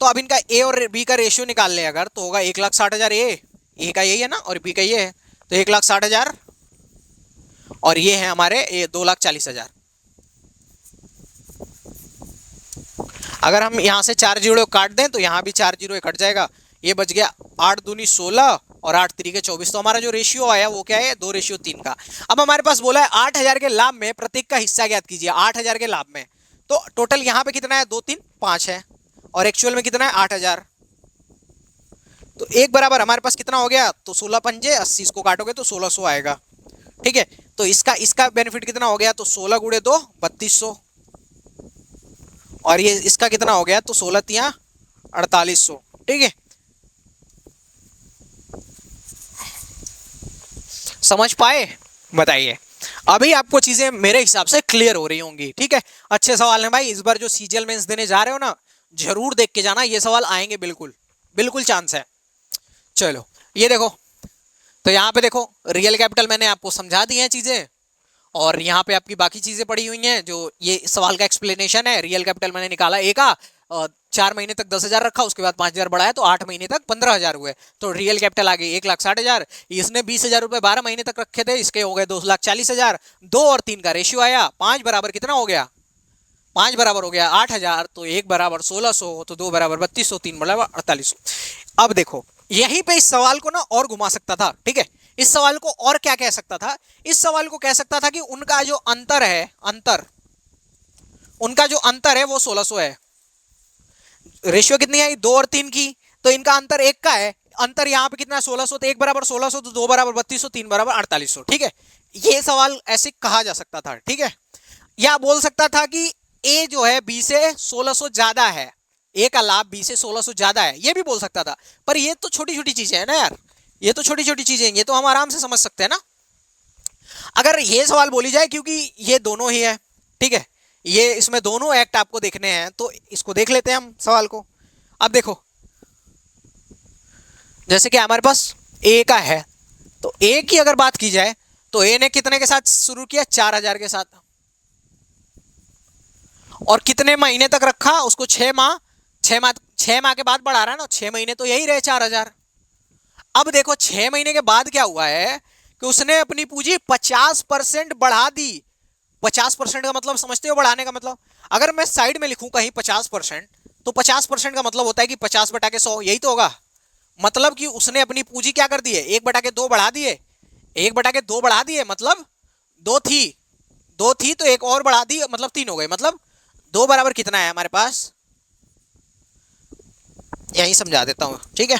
[SPEAKER 1] तो अब इनका ए और बी का रेशियो निकाल ले अगर, तो होगा 1,60,000 ए का यही है ना और बी का ये है, तो 1,60,000 और ये है हमारे 2,40,000। अगर हम यहां से 4 जीरो काट दें तो यहां भी 4 जीरो कट जाएगा, ये बच गया 8 दूनी 16 और 8 तरीके 24। तो हमारा जो रेशियो आया वो क्या है, 2:3 का। अब हमारे पास बोला है 8,000 के लाभ में प्रत्येक का हिस्सा ज्ञात कीजिए। 8,000 के लाभ में तो टोटल यहाँ पे कितना है, 2 3 5 है और एक्चुअल में कितना है 8,000। तो एक बराबर हमारे पास कितना हो गया, तो 16 पंजे 80, इसको काटोगे तो 1600 आएगा। ठीक है, तो इसका इसका बेनिफिट कितना हो गया, तो 16 गुणे 2 3200 और ये इसका कितना हो गया, तो 16 तिया 4800। ठीक है, समझ पाए, बताइए। अभी आपको चीजें मेरे हिसाब से क्लियर हो रही होंगी। ठीक है, अच्छे सवाल हैं भाई। इस बार जो सीजीएल मेंस देने जा रहे हो ना, जरूर देख के जाना, ये सवाल आएंगे, बिल्कुल बिल्कुल चांस है। चलो ये देखो, तो यहाँ पे देखो रियल कैपिटल मैंने आपको समझा दी हैं चीजें, और यहाँ पे आपकी बाकी चीजें पड़ी हुई हैं जो ये सवाल का एक्सप्लेनेशन है। रियल कैपिटल मैंने निकाला ए का, 4 महीने तक 10,000 रखा, उसके बाद 5,000 बढ़ाया तो 8 महीने तक 15,000 हुए, तो रियल कैपिटल आ गई 1,60,000। इसने 20,000 रुपए 12 महीने तक रखे थे, इसके हो गए 2,40,000। 2 और 3 का रेशियो आया, 5 बराबर कितना हो गया, 5 बराबर हो गया 8,000, तो 1 बराबर 1,600, तो 2 बराबर 3,200, 3 बराबर 4,800। अब देखो यहीं पे इस सवाल को ना और घुमा सकता था। ठीक है, इस सवाल को और क्या कह सकता था, इस सवाल को कह सकता था कि उनका जो अंतर है, उनका जो अंतर है वो 1,600 है। रेशियो कितनी आई, 2 और 3 की, तो इनका अंतर 1 का है। अंतर यहाँ पे कितना है 1,600, तो 1 बराबर 1,600, तो 2 बराबर 3,200, 3 बराबर 4,800। ठीक है, ये सवाल ऐसे कहा जा सकता था। ठीक है, या बोल सकता था कि ए जो है बी से 1,600 ज्यादा है, ए का लाभ बी से 1,600 ज्यादा है, ये भी बोल सकता था। पर ये तो छोटी छोटी चीजें हैं ना यार, ये तो छोटी छोटी चीजें हैं, ये तो हम आराम से समझ सकते हैं ना। अगर ये सवाल बोली जाए, क्योंकि ये दोनों ही है, ठीक है, ये इसमें दोनों एक्ट आपको देखने हैं, तो इसको देख लेते हैं हम सवाल को। अब देखो, जैसे कि हमारे पास ए का है, तो ए की अगर बात की जाए तो ए ने कितने के साथ शुरू किया, 4,000 के साथ, और कितने महीने तक रखा उसको, 6 माह। 6 माह के बाद बढ़ा रहा है ना, 6 महीने तो यही रहे 4,000। अब देखो 6 महीने के बाद क्या हुआ है कि उसने अपनी पूंजी 50% बढ़ा दी। 50% का मतलब समझते हो, बढ़ाने का मतलब, अगर मैं साइड में लिखूं कहीं 50%, तो 50% का मतलब होता है कि 50 बटा के 100, यही तो होगा। मतलब कि उसने अपनी पूंजी क्या कर दी है, 1 बटा के 2 बढ़ा दिए, 1 बटा के 2 बढ़ा दिए, मतलब 2 थी तो एक और बढ़ा दी, मतलब 3 हो गए। मतलब 2 बराबर कितना है हमारे पास, यही समझा देता हूं। ठीक है,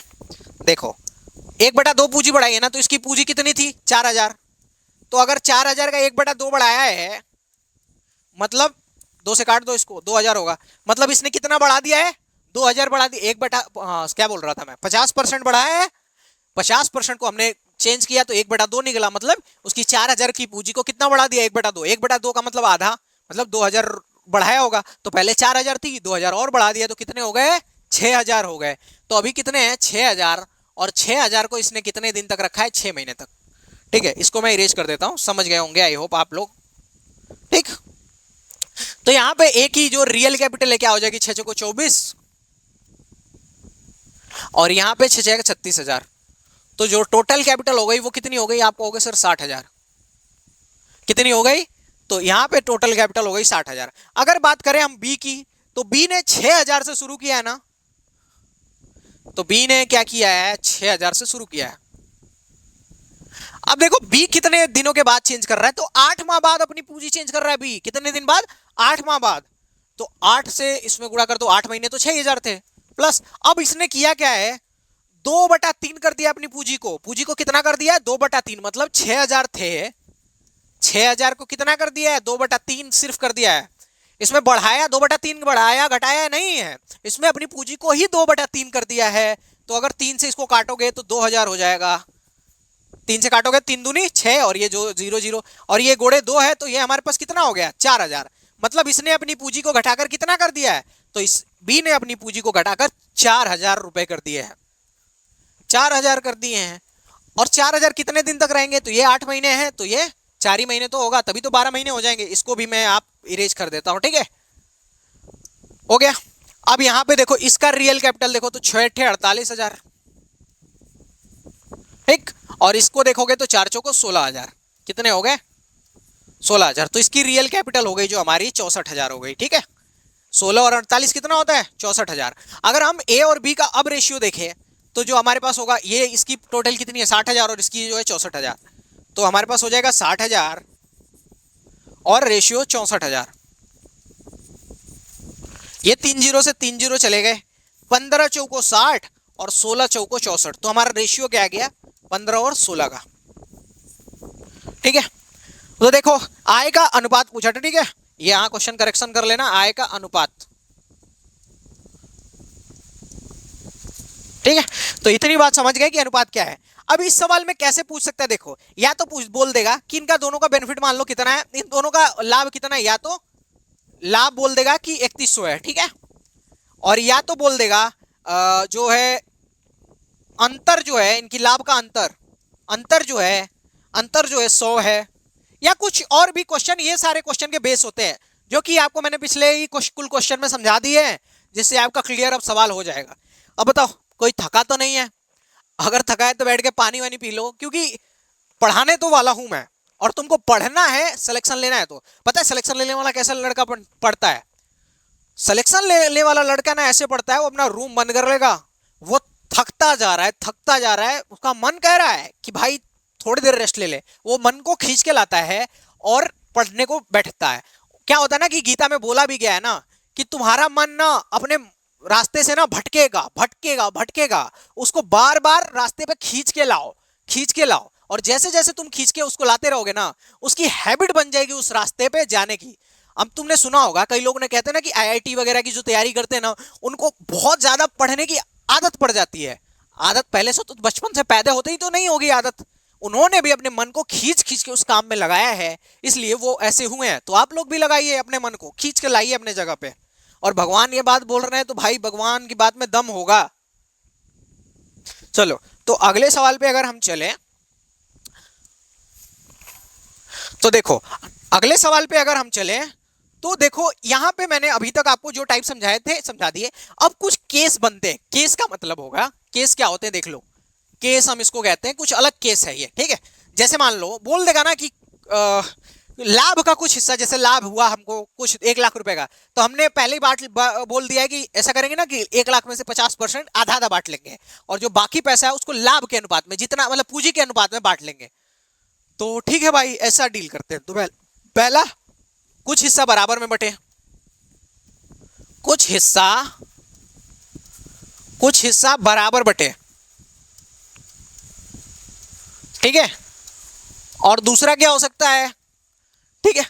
[SPEAKER 1] देखो 1 बटा 2 पूंजी बढ़ाई है ना, तो इसकी पूंजी कितनी थी, 4,000। तो अगर 4,000 का 1 बटा 2 बढ़ाया है, मतलब 2 से काट दो इसको, 2,000 होगा। मतलब इसने कितना बढ़ा दिया है, 2,000 बढ़ा दिया। 1 बटा, हाँ क्या बोल रहा था मैं, 50% बढ़ाया है। 50% को हमने चेंज किया तो 1 बटा 2 निकला, मतलब उसकी 4,000 की पूंजी को कितना बढ़ा दिया, 1 बटा 2। 1 बटा 2 का मतलब आधा, मतलब 2,000 बढ़ाया होगा। तो पहले 4,000 थी, 2,000 और बढ़ा दिया, तो कितने हो गए, 6,000 हो गए। तो अभी कितने हैं, 6,000, और 6,000 को इसने कितने दिन तक रखा है, 6 महीने तक। ठीक है, इसको मैं इरेज कर देता हूं, समझ गए होंगे आई होप आप लोग। ठीक, तो यहां पे ए की जो रियल कैपिटल है क्या हो जाएगी, 6 को 24, और यहां पे 6 का 36,000। तो जो टोटल कैपिटल हो गई वो कितनी हो गई, आपको हो गई सर 60,000। कितनी हो गई, तो यहां पे टोटल कैपिटल हो गई 60,000। अगर बात करें हम बी की, तो बी ने 6,000 से शुरू किया है ना, तो बी ने क्या किया है, 6,000 से शुरू किया है। अब देखो बी कितने दिनों के बाद चेंज कर रहा है, तो 8 माह बाद अपनी पूंजी चेंज कर रहा है बी। कितने दिन बाद, 8 माह बाद। तो 8 से इसमें गुणा कर दो, 8 महीने तो 6,000 थे, प्लस अब इसने किया क्या है, 2/3 कर दिया अपनी पूंजी को। पूंजी को कितना कर दिया है, 2/3, मतलब 6,000 थे, 6,000 को कितना कर दिया है, 2/3 सिर्फ कर दिया है। इसमें बढ़ाया, 2/3 बढ़ाया घटाया नहीं है, इसमें अपनी पूंजी को ही 2/3 कर दिया है। तो अगर 3 से इसको काटोगे तो 2,000 हो जाएगा, 3 से काटोगे 3 दूनी 6 और ये जो 0 0 और ये गोड़े 2 है तो ये हमारे पास कितना हो गया 4000। मतलब इसने अपनी पूंजी को घटाकर कितना कर दिया है, तो इस बी ने अपनी पूंजी को घटाकर 4000 रुपए कर दिए हैं, 4000 कर दिए हैं। और 4000 कितने दिन तक रहेंगे, तो ये 8 महीने हैं तो ये 4 ही महीने तो होगा, तभी तो 12 महीने हो जाएंगे। इसको भी मैं आप इरेज कर देता हूं, ठीक है, हो गया। अब यहां पे देखो इसका रियल कैपिटल देखो तो 6 48,000, ठीक। और इसको देखोगे तो 4 चौको 16,000, कितने हो गए 16,000। तो इसकी रियल कैपिटल हो गई जो हमारी 64,000 हो गई, ठीक है। 16 और 48 कितना होता है 64,000। अगर हम ए और बी का अब रेशियो देखें तो जो हमारे पास होगा, ये इसकी टोटल कितनी है 60,000 और इसकी जो है 64,000, तो हमारे पास हो जाएगा 60,000 और रेशियो 64,000। ये 3 जीरो से 3 जीरो चले गए, 15 चौको 60 और 16 चौको 64, तो हमारा रेशियो क्या आ गया 15 और 16 का, ठीक है। तो देखो आय का अनुपात पूछा था, ठीक है, ये यहां क्वेश्चन करेक्शन कर लेना, आय का अनुपात, ठीक है। तो इतनी बात समझ गए कि अनुपात क्या है। अब इस सवाल में कैसे पूछ सकता है, देखो या तो बोल देगा कि इनका दोनों का बेनिफिट मान लो कितना है, इन दोनों का लाभ कितना है, या तो लाभ बोल देगा कि 3100 है, ठीक है, और या तो बोल देगा जो है अंतर जो है इनकी लाभ का अंतर, अंतर जो है 100 है, या कुछ और भी क्वेश्चन। ये सारे क्वेश्चन के बेस होते हैं जो कि आपको मैंने पिछले ही कुल क्वेश्चन में समझा दिए हैं, जिससे आपका क्लियर अब सवाल हो जाएगा। अब बताओ कोई थका तो नहीं है, अगर थका है तो बैठ के पानी वानी पी लो, क्योंकि पढ़ाने तो वाला हूं मैं और तुमको पढ़ना है, सिलेक्शन लेना है। तो पता है सिलेक्शन लेने वाला कैसा लड़का पढ़ता है, सिलेक्शन लेने वाला लड़का ना ऐसे पढ़ता है, वो अपना रूम बंद कर लेगा, वो थकता जा रहा है थकता जा रहा है, उसका मन कह रहा है कि भाई थोड़ी देर रेस्ट ले ले, वो मन को खींच के लाता है और पढ़ने को बैठता है। क्या होता है ना कि गीता में बोला भी गया है ना कि तुम्हारा मन ना अपने रास्ते से ना भटकेगा भटकेगा भटकेगा, उसको बार बार रास्ते पे खींच के लाओ, खींच के लाओ, और जैसे जैसे तुम खींच के उसको लाते रहोगे ना, उसकी हैबिट बन जाएगी उस रास्ते पे जाने की। अब तुमने सुना होगा कई लोग ने कहते हैं ना कि आईआईटी वगैरह की जो तैयारी करते हैं ना, उनको बहुत ज्यादा पढ़ने की आदत पड़ जाती है। आदत पहले से तो बचपन से पैदा होते ही तो नहीं होगी आदत, उन्होंने भी अपने मन को खींच खींच के उस काम में लगाया है, इसलिए वो ऐसे हुए हैं। तो आप लोग भी लगाइए, अपने मन को खींच के लाइए अपने जगह पे। और भगवान ये बात बोल रहे हैं तो भाई भगवान की बात में दम होगा। चलो तो अगले सवाल पे अगर हम चलें तो देखो, अगले सवाल पे अगर हम चलें तो देखो यहां पे मैंने अभी तक आपको जो टाइप समझाए थे समझा दिए। अब कुछ केस बनते हैं, केस का मतलब होगा, केस क्या होते हैं देख लो, केस हम इसको कहते हैं, कुछ अलग केस है ये, ठीक है। जैसे मान लो बोल देगा ना कि लाभ का कुछ हिस्सा, जैसे लाभ हुआ हमको कुछ 1 लाख रुपए का, तो हमने पहले ही बात बोल दिया है कि ऐसा करेंगे ना कि 1 लाख में से 50% आधा आधा बांट लेंगे, और जो बाकी पैसा है उसको लाभ के अनुपात में, जितना मतलब पूंजी के अनुपात में बांट लेंगे। तो ठीक है भाई, ऐसा डील करते हैं। तो पहला कुछ हिस्सा बराबर में बटे, कुछ हिस्सा बराबर बटे, ठीक है। और दूसरा क्या हो सकता है, ठीक है।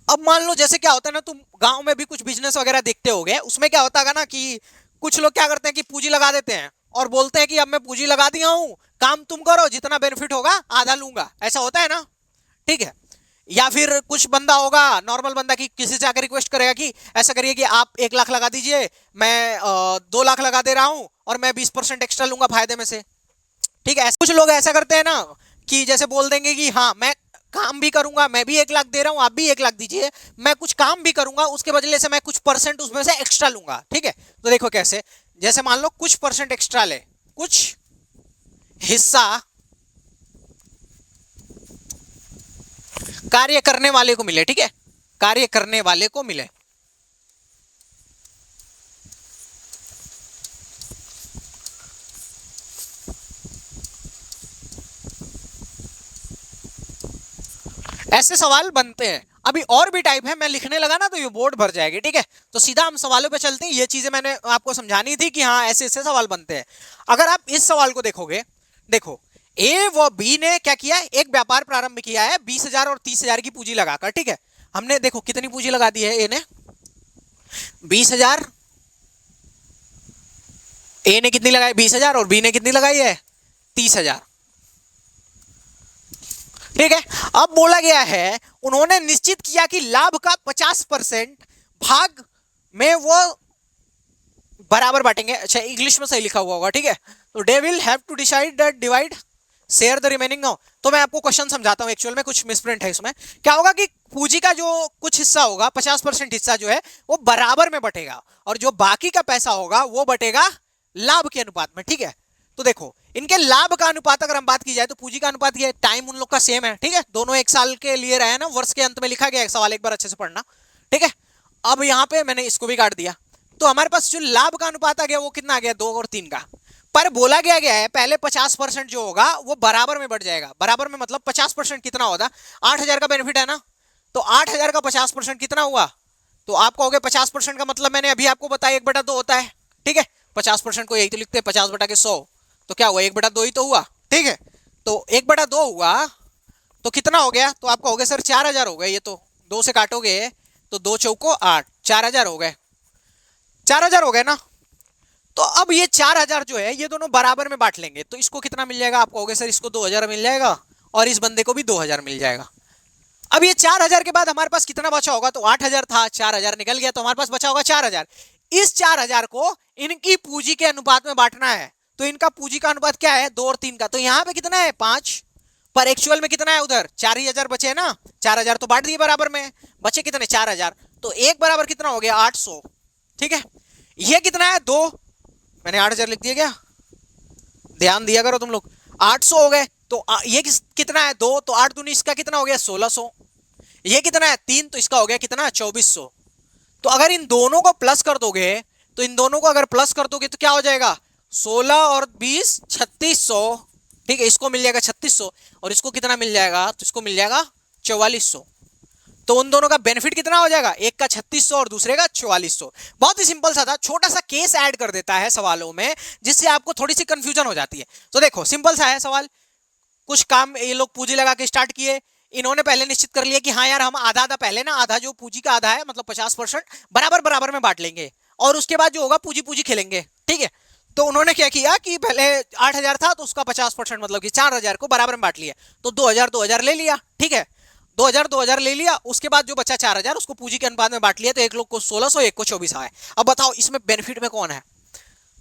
[SPEAKER 1] अब मान लो जैसे क्या होता है ना, तुम गांव में भी कुछ बिजनेस वगैरह देखते होगे, उसमें क्या होता है ना कि कुछ लोग क्या करते हैं कि पूंजी लगा देते हैं और बोलते हैं कि अब मैं पूंजी लगा दिया हूं, काम तुम करो, जितना बेनिफिट होगा आधा लूंगा, ऐसा होता है ना, ठीक है। या फिर कुछ बंदा होगा नॉर्मल बंदा की किसी से आकर रिक्वेस्ट करेगा कि ऐसा करिए कि आप 1 लाख लगा दीजिए, मैं 2 लाख लगा दे रहा हूं और मैं 20% एक्स्ट्रा लूंगा फायदे में से, ठीक है। कुछ लोग ऐसा करते हैं ना कि जैसे बोल देंगे कि हाँ मैं काम भी करूंगा, मैं भी 1 लाख दे रहा हूं, आप भी 1 लाख दीजिए, मैं कुछ काम भी करूंगा, उसके बदले से मैं कुछ परसेंट उसमें से एक्स्ट्रा लूंगा, ठीक है। तो देखो कैसे, जैसे मान लो कुछ परसेंट एक्स्ट्रा ले, कुछ हिस्सा कार्य करने वाले को मिले, ठीक है, कार्य करने वाले को मिले। ऐसे सवाल बनते हैं। अभी और भी टाइप है, मैं लिखने लगा ना तो ये बोर्ड भर जाएगी, ठीक है। तो सीधा हम सवालों पे चलते हैं, ये चीजें मैंने आपको समझानी थी कि हाँ ऐसे ऐसे सवाल बनते हैं। अगर आप इस सवाल को देखोगे, देखो ए व बी ने क्या किया, एक व्यापार प्रारंभ किया है 20,000 और 30,000 की पूंजी लगाकर, ठीक है। हमने देखो कितनी पूंजी लगा दी है, ए ने 20,000, ए ने कितनी लगाई 20,000 और बी ने कितनी लगाई है 30,000, ठीक है। अब बोला गया है, उन्होंने निश्चित किया कि लाभ का 50% भाग में वो बराबर बांटेंगे। अच्छा, इंग्लिश में सही लिखा हुआ होगा, ठीक है। तो they will have to decide that divide share the remaining now. तो मैं आपको क्वेश्चन समझाता हूं, एक्चुअल में कुछ मिसप्रिंट है इसमें। क्या होगा कि पूंजी का जो कुछ हिस्सा होगा, 50% हिस्सा जो है वो बराबर में बटेगा, और जो बाकी का पैसा होगा वो बटेगा लाभ के अनुपात में, ठीक है। तो देखो, इनके लाभ का अनुपात अगर हम बात की जाए तो पूंजी का अनुपात ये टाइम उन लोग का सेम है, ठीक है। दोनों एक साल के लिए रहे ना, वर्ष के अंत में लिखा गया सवाल, एक बार अच्छे से पढ़ना, ठीक है। अब यहां पे मैंने इसको भी काट दिया, तो हमारे पास जो लाभ का अनुपात आ गया वो कितना आ गया, 2 और 3 का। पर बोला गया है पहले 50% जो होगा वो बराबर में बढ़ जाएगा। बराबर में मतलब 50% कितना होगा, 8,000 का बेनिफिट है ना, तो 8,000 का 50% कितना हुआ, तो आप कहोगे 50% का मतलब मैंने अभी आपको बताया 1/2 होता है, ठीक है। 50% को यही तो लिखते हैं 50/100, तो क्या हुआ 1/2 ही तो हुआ, ठीक है। तो 1/2 हुआ तो कितना हो गया, तो आप कहोगे सर 4,000 हो गए, ये तो 2 से काटोगे तो 2 चौको 8, 4,000 हो गए, 4,000 हो गए ना। तो अब ये 4,000 जो है ये दोनों बराबर में बांट लेंगे, तो इसको कितना मिल जाएगा, आप कहोगे सर इसको 2,000 मिल जाएगा और इस बंदे को भी 2,000 मिल जाएगा। अब ये 4,000 के बाद हमारे पास कितना बचा होगा, तो 8,000 था, 4,000 निकल गया, तो हमारे पास बचा होगा 4,000। इस 4,000 को इनकी पूंजी के अनुपात में बांटना है, तो इनका पूंजी का अनुपात क्या है, 2 और 3 का। तो यहाँ पे कितना है 5, पर एक्चुअल में कितना है, उधर 4,000 बचे है ना, 4,000 तो बांट दिए बराबर में, बचे कितने 4,000, तो एक बराबर कितना हो गया 800, ठीक है। ये कितना है 2, मैंने 8,000 लिख दिया क्या, ध्यान दिया करो तुम लोग, 800 हो गए। तो ये कितना है 2, तो 8 दूनी इसका कितना हो गया 1,600, ये कितना है 3, तो इसका हो गया कितना 2,400। तो अगर इन दोनों को प्लस कर दोगे, तो इन दोनों को अगर प्लस कर दोगे तो क्या हो जाएगा, 16 और 20 3,600, ठीक है। इसको मिल जाएगा 3,600 और इसको कितना मिल जाएगा, तो इसको मिल जाएगा 4,400। तो उन दोनों का बेनिफिट कितना हो जाएगा, एक का 3,600 और दूसरे का 4,400। बहुत ही सिंपल सा था, छोटा सा केस ऐड कर देता है सवालों में, जिससे आपको थोड़ी सी कंफ्यूजन हो जाती है। तो देखो सिंपल सा है सवाल, कुछ काम ये लोग पूंजी लगा के स्टार्ट किए, इन्होंने पहले निश्चित कर लिया कि हाँ यार हम आधा आधा पहले ना, आधा जो पूंजी का आधा है मतलब 50% बराबर बराबर में बांट लेंगे, और उसके बाद जो होगा पूंजी पूंजी खेलेंगे, ठीक है। तो उन्होंने क्या किया कि पहले 8,000 था तो उसका 50% मतलब कि 4,000 को बराबर में बांट लिया, तो 2,000 2,000 ले लिया, ठीक है। 2,000 2,000 ले लिया, उसके बाद जो बचा 4,000 उसको पूंजी के अनुपात में बांट लिया, तो एक लोग को 1,600 एक को 24 आया। अब बताओ इसमें बेनिफिट में कौन है,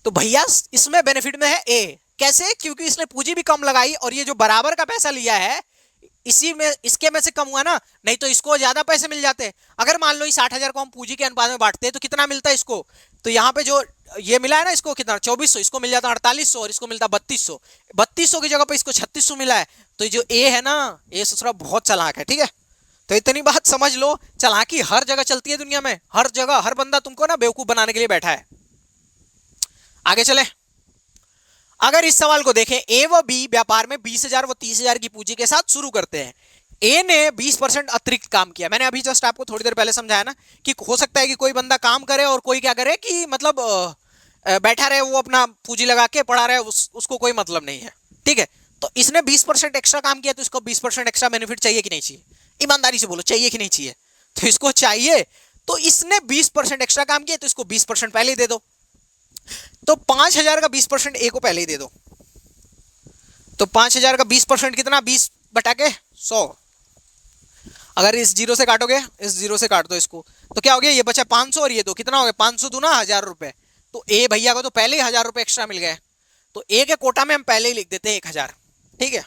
[SPEAKER 1] तो भैया इसमें बेनिफिट में है ए। कैसे, क्योंकि इसने पूंजी भी कम लगाई और ये जो बराबर का पैसा लिया है इसी में, इसके में से कम हुआ ना, नहीं तो इसको ज्यादा पैसे मिल जाते। अगर मान लो इस 8,000 को हम पूंजी के अनुपात में बांटते तो कितना मिलता है इसको, तो यहाँ पे जो ये मिला है ना इसको कितना 2,400, इसको मिल जाता 4,800 और इसको मिलता 3,200। 3,200 की जगह पे इसको 3,600 मिला है। तो जो ए है ना, ये ससुरा बहुत चालाक है, ठीक है। तो इतनी बात समझ लो, चालाकी हर जगह चलती है दुनिया में, हर जगह हर बंदा तुमको ना बेवकूफ बनाने के लिए बैठा है। आगे चले, अगर इस सवाल को देखें, ए व बी व्यापार में 20,000 व 30,000 की पूंजी के साथ शुरू करते हैं। ए ने 20% अतिरिक्त काम किया। मैंने अभी जस्ट आपको थोड़ी देर पहले समझाया ना कि हो सकता है कि कोई बंदा काम करे और कोई क्या करे कि मतलब बैठा रहे, वो अपना पूंजी लगा के पड़ा रहे, उसको कोई मतलब नहीं है, ठीक है। तो इसने 20% एक्स्ट्रा काम किया, तो इसको 20% एक्स्ट्रा बेनिफिट चाहिए कि नहीं चाहिए, ईमानदारी से बोलो चाहिए कि नहीं चाहिए, तो इसको चाहिए। तो इसने 20% एक्स्ट्रा काम किया, तो इसको 20% पहले ही दे दो। तो 5,000 का 20% ए को पहले ही दे दो, तो 5,000 का 20% कितना, 20/100। अगर इस जीरो से काटोगे, इस जीरो से काट दो इसको, तो क्या हो गया, ये बचा 500 और ये दो कितना हो गया 500 दूना 1,000 रुपए। तो ए भैया को तो पहले ही 1,000 रुपए एक्स्ट्रा मिल गए, तो ए के कोटा में हम पहले ही लिख देते हैं 1,000, ठीक है।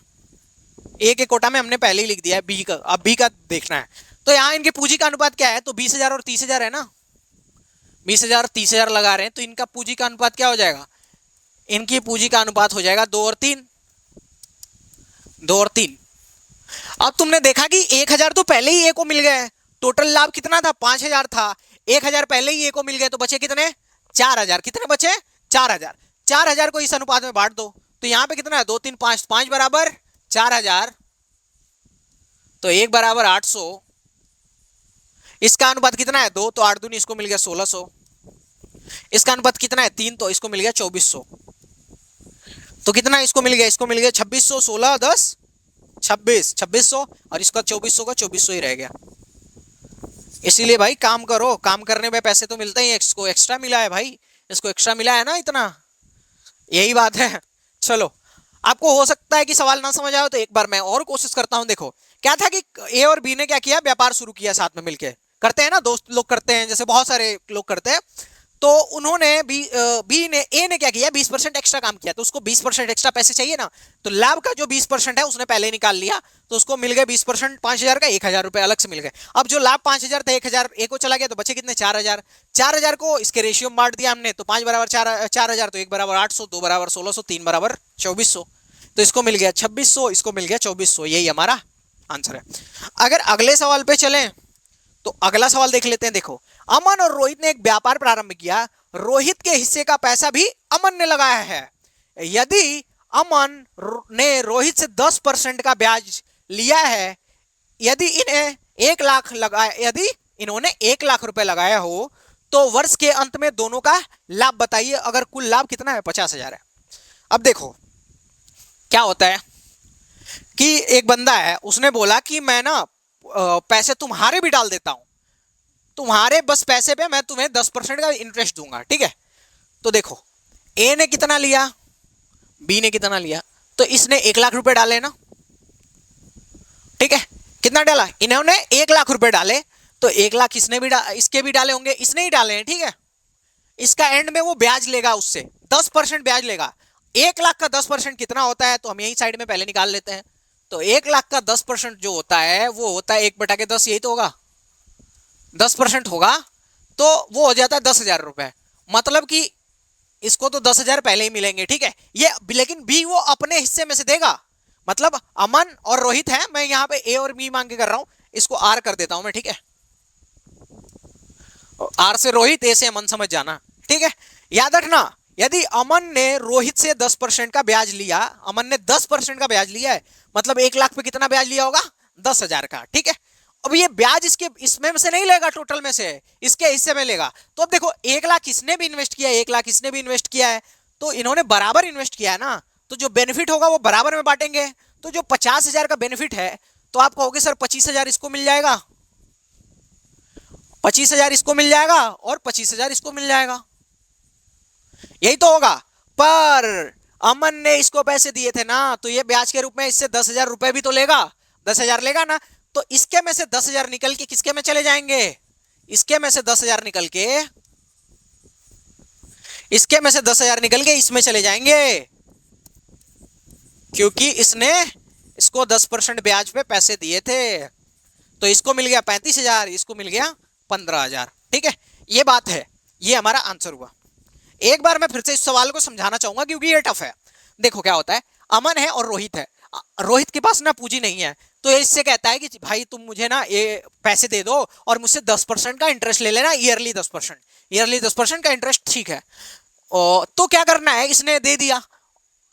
[SPEAKER 1] ए के कोटा में हमने पहले ही लिख दिया है बी का, अब बी का देखना है। तो यहाँ इनके पूंजी का अनुपात क्या है, तो 20,000 और 30,000 है ना, 20,000 30,000 लगा रहे हैं, तो इनका पूंजी का अनुपात क्या हो जाएगा, इनकी पूंजी का अनुपात हो जाएगा 2 और 3, 2 और 3। अब तुमने देखा कि 1,000 तो पहले ही ए को मिल गए, टोटल लाभ कितना था 5,000 था, 1,000 पहले ही ए को मिल गए, तो बचे कितने 4,000, कितने बचे 4,000। 4,000 को इस अनुपात में बांट दो, तो यहां पे कितना है 2 3 5, 5 बराबर 4,000, तो 1 बराबर 800। इसका अनुपात कितना है 2, तो 8 दूनी इसको मिल गया 1,600। इसका अनुपात कितना है 3, तो इसको मिल गया 2,400। तो कितना इसको मिल गया, इसको मिल गया 2,600, 16 10 26, 2,600 और इसका 2,400 का 2,400 ही रह गया। इसीलिए भाई काम करो, काम करने में पैसे तो मिलते ही, इसको एक्स्ट्रा मिला है भाई, इसको एक्स्ट्रा मिला है ना इतना, यही बात है। चलो आपको हो सकता है कि सवाल ना समझ आए तो एक बार मैं और कोशिश करता हूं। देखो क्या था कि ए और बी ने क्या किया, व्यापार शुरू किया साथ में मिलके, करते हैं ना दोस्त लोग करते हैं, जैसे बहुत सारे लोग करते हैं। तो उन्होंने बी ने ए ने क्या किया, 20% एक्स्ट्रा काम किया, तो उसको 20% एक्स्ट्रा पैसे चाहिए ना, तो लाभ का जो 20% है उसने पहले निकाल लिया, तो उसको मिल गए 20%, 5,000 का 1,000 रुपए अलग से मिल गए। अब जो लाभ 5,000 था, 1,000 ए को चला गया, तो बचे कितने, 4,000। 4,000 को इसके रेशियो में बांट दिया हमने, तो 5 बराबर 4,000, तो 1 बराबर 800, 2 बराबर 1,600, 3 बराबर 2,400, तो इसको मिल गया 2,600, इसको मिल गया 2,400, यही हमारा आंसर है। अगर अगले सवाल पे चलें तो अगला सवाल देख लेते हैं। देखो, अमन और रोहित ने एक व्यापार प्रारंभ किया, रोहित के हिस्से का पैसा भी अमन ने लगाया है। यदि अमन ने रोहित से 10% का ब्याज लिया है, यदि इन्हें 1 लाख लगाया, यदि इन्होंने 1 लाख रुपए लगाया हो, तो वर्ष के अंत में दोनों का लाभ बताइए। अगर कुल लाभ कितना है, 50,000 है। अब देखो क्या होता है कि एक बंदा है, उसने बोला कि मैं ना पैसे तुम्हारे भी डाल देता हूं, तुम्हारे बस पैसे पे मैं तुम्हें 10% का इंटरेस्ट दूंगा, ठीक है। तो देखो ए ने कितना लिया, बी ने कितना लिया, तो इसने 1 लाख रुपए डाले ना, ठीक है। कितना डाला, इन्होंने 1 लाख रुपए डाले, तो 1 लाख इसने भी इसके भी डाले होंगे, इसने ही डाले हैं, ठीक है। इसका एंड में वो ब्याज लेगा, उससे 10% ब्याज लेगा। 1 लाख का 10% कितना होता है, तो हम यही साइड में पहले निकाल लेते हैं। तो 1 लाख का 10% जो होता है वो होता है 1/10, यही तो होगा, 10% होगा, तो वो हो जाता है 10,000 रुपए। मतलब कि इसको तो 10,000 पहले ही मिलेंगे, ठीक है। ये लेकिन बी वो अपने हिस्से में से देगा, मतलब अमन और रोहित है, मैं यहाँ पे ए और बी मांग के कर रहा हूं, इसको आर कर देता हूं मैं, ठीक है। आर से रोहित, ए से अमन, समझ जाना, ठीक है। याद रखना, यदि अमन ने रोहित से 10% का ब्याज लिया, अमन ने 10% का ब्याज लिया है, मतलब 1 लाख पे कितना ब्याज लिया होगा, 10,000 का, ठीक है। अब ये ब्याज इसके इसमें से नहीं लेगा, टोटल में से इसके हिस्से में लेगा। तो अब देखो 1 लाख इसने भी इन्वेस्ट किया है, 1 लाख इसने भी इन्वेस्ट किया है, तो इन्होंने बराबर इन्वेस्ट किया है ना, तो जो बेनिफिट होगा वो बराबर में बांटेंगे। तो जो 50,000 का बेनिफिट है, तो आप कहोगे सर 25,000 इसको मिल जाएगा, 25,000 इसको मिल जाएगा, और 25,000 इसको मिल जाएगा, यही तो होगा। पर अमन ने इसको पैसे दिए थे ना, तो ये ब्याज के रूप में इससे 10,000 रुपए भी तो लेगा, 10,000 लेगा ना, तो इसके में से 10,000 निकल के किसके में चले जाएंगे, इसके में से 10,000 निकल के, इसके में से 10,000 निकल के इसमें चले जाएंगे, क्योंकि इसने इसको 10% ब्याज पे पैसे दिए थे। तो इसको मिल गया 35,000, इसको मिल गया 15,000, ठीक है। ये बात है, ये हमारा आंसर हुआ। एक बार मैं फिर से इस सवाल को समझाना चाहूंगा, क्योंकि ये टफ है। देखो क्या होता है, अमन है और रोहित है, रोहित के पास ना पूंजी नहीं है, तो ये इससे कहता है कि भाई तुम मुझे ना ये पैसे दे दो और मुझसे 10% का इंटरेस्ट ले लेना, ईयरली 10%, ईयरली 10% का इंटरेस्ट, ठीक है। तो क्या करना है, इसने दे दिया।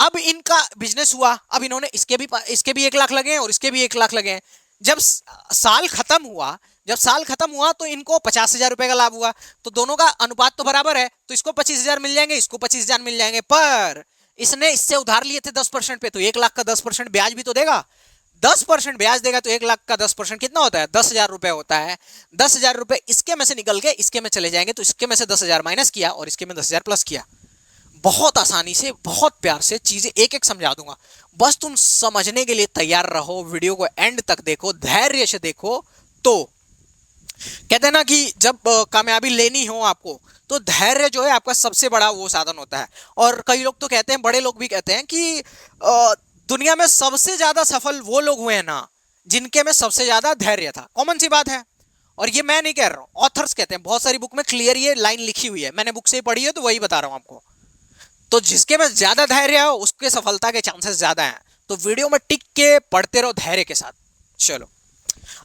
[SPEAKER 1] अब इनका बिजनेस हुआ, अब इन्होंने इसके भी 1 लाख लगे और इसके भी 1 लाख लगे। जब साल खत्म हुआ, जब साल खत्म हुआ तो इनको 50,000 रुपए का लाभ हुआ, तो दोनों का अनुपात तो बराबर है, तो इसको 25,000 मिल जाएंगे, इसको 25,000 मिल जाएंगे। पर इसने इससे उधार लिए थे 10% पे, तो 1 लाख का 10% ब्याज भी तो देगा, 10% ब्याज देगा, तो 1 लाख का 10% कितना होता है, 10,000 रुपए होता है। 10,000 रुपए इसके में से निकल के इसके में चले जाएंगे, तो इसके में से 10,000 माइनस किया और इसके में 10,000 प्लस किया। बहुत आसानी से, बहुत प्यार से चीजें एक एक समझा दूंगा, बस तुम समझने के लिए तैयार रहो, वीडियो को एंड तक देखो, धैर्य से देखो। तो कहते हैं ना कि जब कामयाबी लेनी हो आपको, तो धैर्य जो है आपका सबसे बड़ा वो साधन होता है। और कई लोग तो कहते हैं, बड़े लोग भी कहते हैं कि दुनिया में सबसे ज्यादा सफल वो लोग हुए हैं ना जिनके में सबसे ज्यादा धैर्य था। कॉमन सी बात है, और ये मैं नहीं कह रहा हूं, ऑथर्स कहते हैं, बहुत सारी बुक में क्लियर ये लाइन लिखी हुई है, मैंने बुक से ही पढ़ी है तो वही बता रहा हूं आपको। तो जिसके में ज्यादा धैर्य है उसके सफलता के चांसेस ज्यादा हैं। तो वीडियो में टिक के पढ़ते रहो धैर्य के साथ। चलो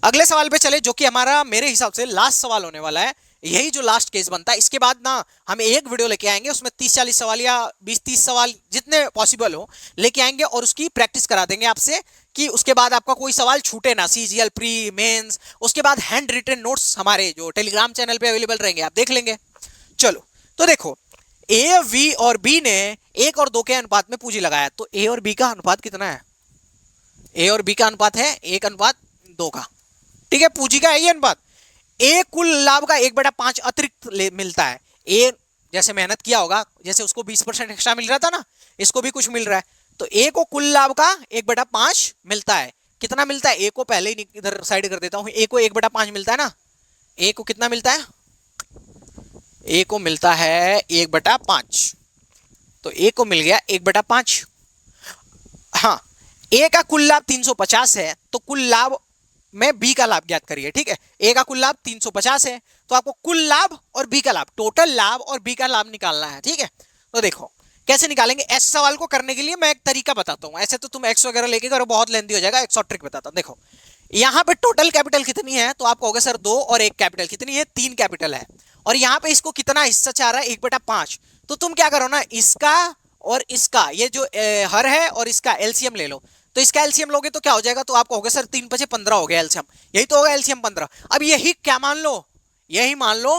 [SPEAKER 1] अगले सवाल पे चले, जो कि हमारा मेरे हिसाब से लास्ट सवाल होने वाला है। यही जो लास्ट केस बनता है, इसके बाद ना हम एक वीडियो लेके आएंगे, उसमें 30-40 सवाल या 20-30 सवाल जितने पॉसिबल हो लेके आएंगे, और उसकी प्रैक्टिस करा देंगे आपसे, कि उसके बाद आपका कोई सवाल छूटे ना, सीजीएल, प्री, मेंस। उसके बाद हैंड रिटन नोट्स हमारे जो टेलीग्राम चैनल पे अवेलेबल रहेंगे, आप देख लेंगे। चलो तो देखो, ए, वी और बी ने 1 और 2 के अनुपात में पूंजी लगाया, तो ए और बी का अनुपात कितना है, ए और बी का अनुपात है 1:2 का, ठीक है। पूंजी का है ये अनुपात। ए कुल लाभ का 1/5 अतिरिक्त मिलता है। ए जैसे मेहनत किया होगा, जैसे उसको 20% एक्स्ट्रा मिल रहा था ना, इसको भी कुछ मिल रहा है, तो ए को कुल लाभ का 1/5 मिलता है। कितना मिलता है? ए को पहले ही इधर साइड कर देता हूं। ए को 1/5 मिलता है ना। ए को कितना मिलता है? ए को मिलता है 1/5। तो ए को मिल गया 1/5। हाँ, ए का कुल लाभ 350 है, तो कुल लाभ में बी का लाभ ज्ञात करिए। ठीक है, ए का कुल लाभ 350 है, तो आपको कुल लाभ और बी का लाभ, टोटल लाभ और बी का लाभ निकालना है। ठीक है, तो देखो कैसे निकालेंगे। ऐसे सवाल को करने के लिए मैं एक तरीका बताता हूं। ऐसे तो तुम एक्स वगैरह लेके करो, बहुत लेंथी हो जाएगा। एक शॉर्ट ट्रिक बताता हूं। देखो यहां पे टोटल कैपिटल कितनी है, तो आप कहोगे सर 2 और 1 कैपिटल। कितनी है? 3 कैपिटल है। और यहां पे इसको कितना हिस्सा चाह रहा है? 1/5। तो तुम क्या करो ना, इसका और इसका, ये जो हर है और इसका एलसीएम ले लो। तो इसका एलसीएम लोगे तो क्या हो जाएगा? तो आप कहोगे सर 3 × 5 = 15 हो गया एलसीएम। यही तो होगा एलसीएम 15। अब यही क्या मान लो? यही मान लो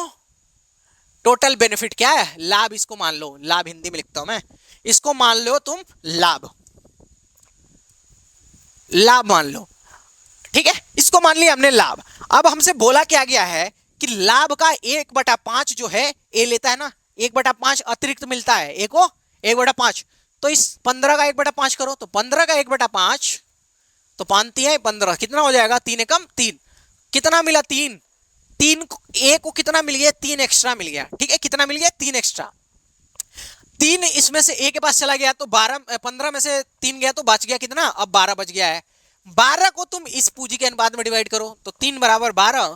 [SPEAKER 1] टोटल बेनिफिट क्या है? लाभ। इसको मान लो लाभ, हिंदी में लिखता हूं मैं। इसको मान लो तुम लाभ, लाभ मान लो। ठीक है, इसको मान लिया हमने लाभ। अब हमसे बोला क्या गया है कि लाभ का 1/5 जो है ए लेता है ना, 1/5 अतिरिक्त मिलता है ए को 1/5। तो इस 15 का 1/5 करो, तो 15 का 1/5 तो 5 है 15। कितना हो जाएगा? 3 एकम 3। कितना मिला? 3। 3 ए को कितना मिल गया? 3 एक्स्ट्रा मिल गया। ठीक है, कितना मिल गया? 3 एक्स्ट्रा। 3 इसमें से ए के पास चला गया, तो 15 में से 3 गया तो बच गया कितना? अब 12 बच गया है। 12 को तुम इस पूंजी के अनुपात में डिवाइड करो, तो 3 = 12,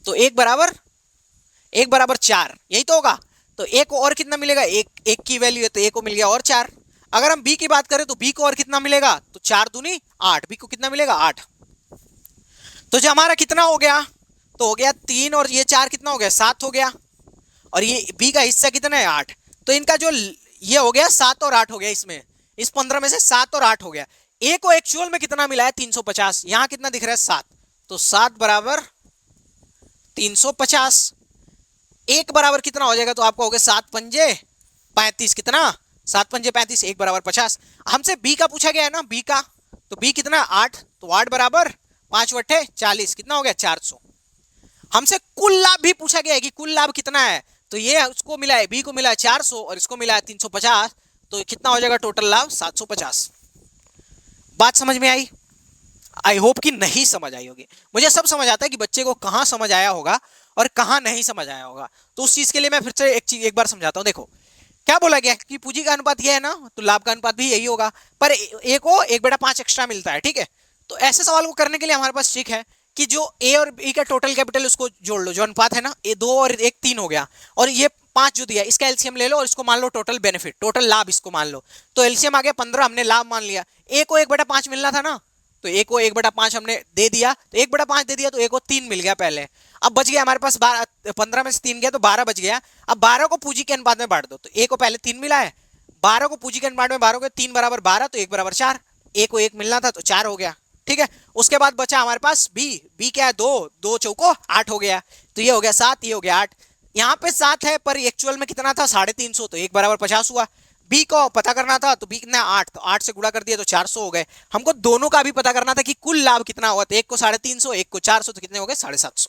[SPEAKER 1] तो 1 = 4। यही तो होगा। तो ए को और कितना मिलेगा? एक की वैल्यू है तो ए को मिल गया और 4। अगर हम बी की बात करें तो बी को और कितना मिलेगा? तो 4 दूनी 8। बी को कितना मिलेगा? 8। तो जो हमारा कितना हो गया? तो हो गया 3 और ये 4 कितना हो गया? 7 हो गया। और ये बी का हिस्सा कितना है? 8। तो इनका जो ये हो गया 7 और 8 हो गया। इसमें इस 15 में से 7 और 8 हो गया। ए को एक्चुअल में कितना मिला है? 350। यहां कितना दिख रहा है? 7। तो 7 = 350। 1 बराबर कितना हो जाएगा? तो आपको हो गया 7 × 5 = 35। कितना? 7 × 5 = 35। 1 = 50। हमसे बी का पूछा गया है ना, बी का। तो बी कितना? 8। तो 8 = 5 × 40। कितना हो गया? 400। हमसे कुल लाभ भी पूछा गया है कि कुल लाभ कितना है। तो ये उसको मिला है, बी को मिला है 400 और इसको मिला है 350। तो कितना हो जाएगा टोटल लाभ? 750। बात समझ में आई? आई होप कि नहीं समझ आई होगी। मुझे सब समझ आता है कि बच्चे को कहां समझ आया होगा और कहां नहीं समझ आया होगा। तो उस चीज के लिए मैं फिर से एक बार समझाता हूं। देखो क्या बोला गया कि पूंजी का अनुपात ये है ना, तो लाभ का अनुपात भी यही होगा, पर ए को 1/5 एक्स्ट्रा मिलता है। ठीक है, तो ऐसे सवाल को करने के लिए हमारे पास ट्रिक है कि जो ए और बी का टोटल कैपिटल उसको जोड़ लो, जो अनुपात है ना, ए 2 और 1 3 हो गया, और ये 5 जो दिया इसका एलसीएम ले लो और इसको मान लो टोटल बेनिफिट, टोटल लाभ इसको मान लो। तो एलसीएम आ गया 15, हमने लाभ मान लिया। ए को 1/5 मिलना था ना, तो ए को 1/5 हमने दे दिया, तो 1/5 दे दिया तो ए को 3 मिल गया पहले। अब बच गया हमारे पास 15 में से 3 गया तो 12 बच गया। अब 12 को पूंजी के अनुपात में बांट दो, तो ए को पहले 3 मिला है, 12 को पूंजी के अनुपात में 12 को 3 = 12, तो 1 = 4। ए को 1 मिलना था तो 4 हो गया। ठीक है, उसके बाद बचा हमारे पास बी क्या है? 2 2 चौको 8 हो गया, तो ये हो गया 7, ये हो गया 8। यहाँ पे 7 है पर एक्चुअल में कितना था? 350, तो 1 = 50 हुआ। बी को पता करना था तो बी कितना? 8, तो 8 से गुणा कर दिया तो 400 हो गए। हमको दोनों का भी पता करना था कि कुल लाभ कितना हुआ, तो एक को 350, एक को 400, तो कितने हो गए? 750।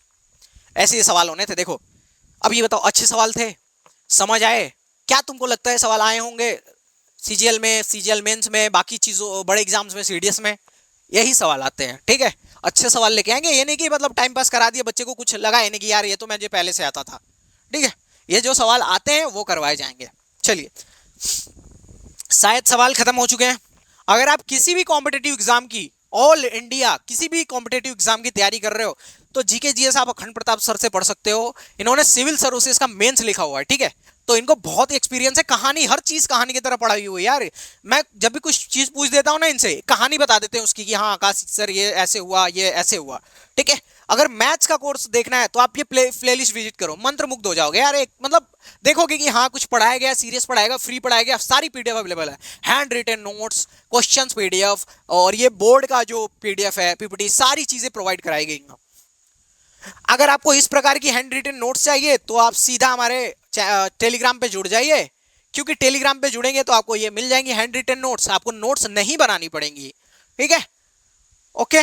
[SPEAKER 1] ऐसे ये सवाल होने थे। देखो अब ये बताओ, अच्छे सवाल थे? समझ आए? क्या तुमको लगता है सवाल आए होंगे सीजीएल में, सीजीएल मेंस में, बाकी चीजों बड़े एग्जाम्स में, सीडीएस में यही सवाल आते हैं। ठीक है, अच्छे सवाल लेके आएंगे। ये नहीं कि मतलब टाइम पास करा दिया, बच्चे को कुछ लगा ही नहीं कि यार ये तो मुझे पहले से आता था। ठीक है, ये जो सवाल आते हैं वो करवाए जाएंगे। चलिए, शायद सवाल खत्म हो चुके हैं। अगर आप किसी भी कॉम्पिटेटिव एग्जाम की, ऑल इंडिया किसी भी कॉम्पिटेटिव एग्जाम की तैयारी कर रहे हो, तो जीके जीएस आप अखंड प्रताप सर से पढ़ सकते हो। इन्होंने सिविल सर्विसेज का मेंस लिखा हुआ है। ठीक है, तो इनको बहुत एक्सपीरियंस है। कहानी, हर चीज कहानी की तरह पढ़ाई हुई है यार। मैं जब भी कुछ चीज पूछ देता हूं ना इनसे, कहानी बता देते हैं उसकी कि हाँ आकाश सर ये ऐसे हुआ, ये ऐसे हुआ। ठीक है, अगर मैथ्स का कोर्स देखना है तो आप ये प्लेलिस्ट विजिट करो, मंत्रमुग्ध हो जाओगे यार। एक मतलब देखोगे कि हाँ कुछ पढ़ाया गया, सीरियस पढ़ाया गया, फ्री पढ़ाया गया, सारी पीडीएफ अवेलेबल है, handwritten notes, questions PDF, और ये बोर्ड का जो पीडीएफ है, पीपीटी, सारी चीजें प्रोवाइड कराई गई हैं। अगर आपको इस प्रकार की हैंड रिटन नोट्स चाहिए तो आप सीधा हमारे टेलीग्राम पे जुड़ जाइए, क्योंकि टेलीग्राम पे जुड़ेंगे तो आपको ये मिल जाएंगी हैंड रिटन नोट्स, आपको नोट्स नहीं बनानी पड़ेंगी। ठीक है, ओके।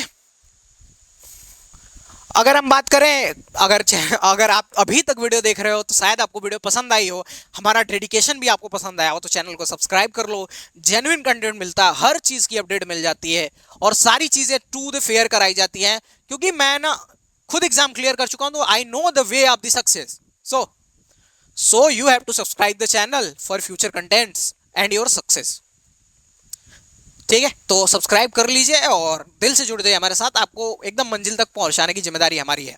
[SPEAKER 1] अगर हम बात करें, अगर आप अभी तक वीडियो देख रहे हो तो शायद आपको वीडियो पसंद आई हो, हमारा डेडिकेशन भी आपको पसंद आया हो, तो चैनल को सब्सक्राइब कर लो। जेन्युइन कंटेंट मिलता है, हर चीज की अपडेट मिल जाती है और सारी चीजें टू द फेयर कराई जाती हैं, क्योंकि मैं ना खुद एग्जाम क्लियर कर चुका हूं, तो I know the way of the success. So you have to subscribe the channel for future contents and your success. ठीक है, तो सब्सक्राइब कर लीजिए और दिल से जुड़ जाइए हमारे साथ, आपको एकदम मंजिल तक पहुंचाने की जिम्मेदारी हमारी है।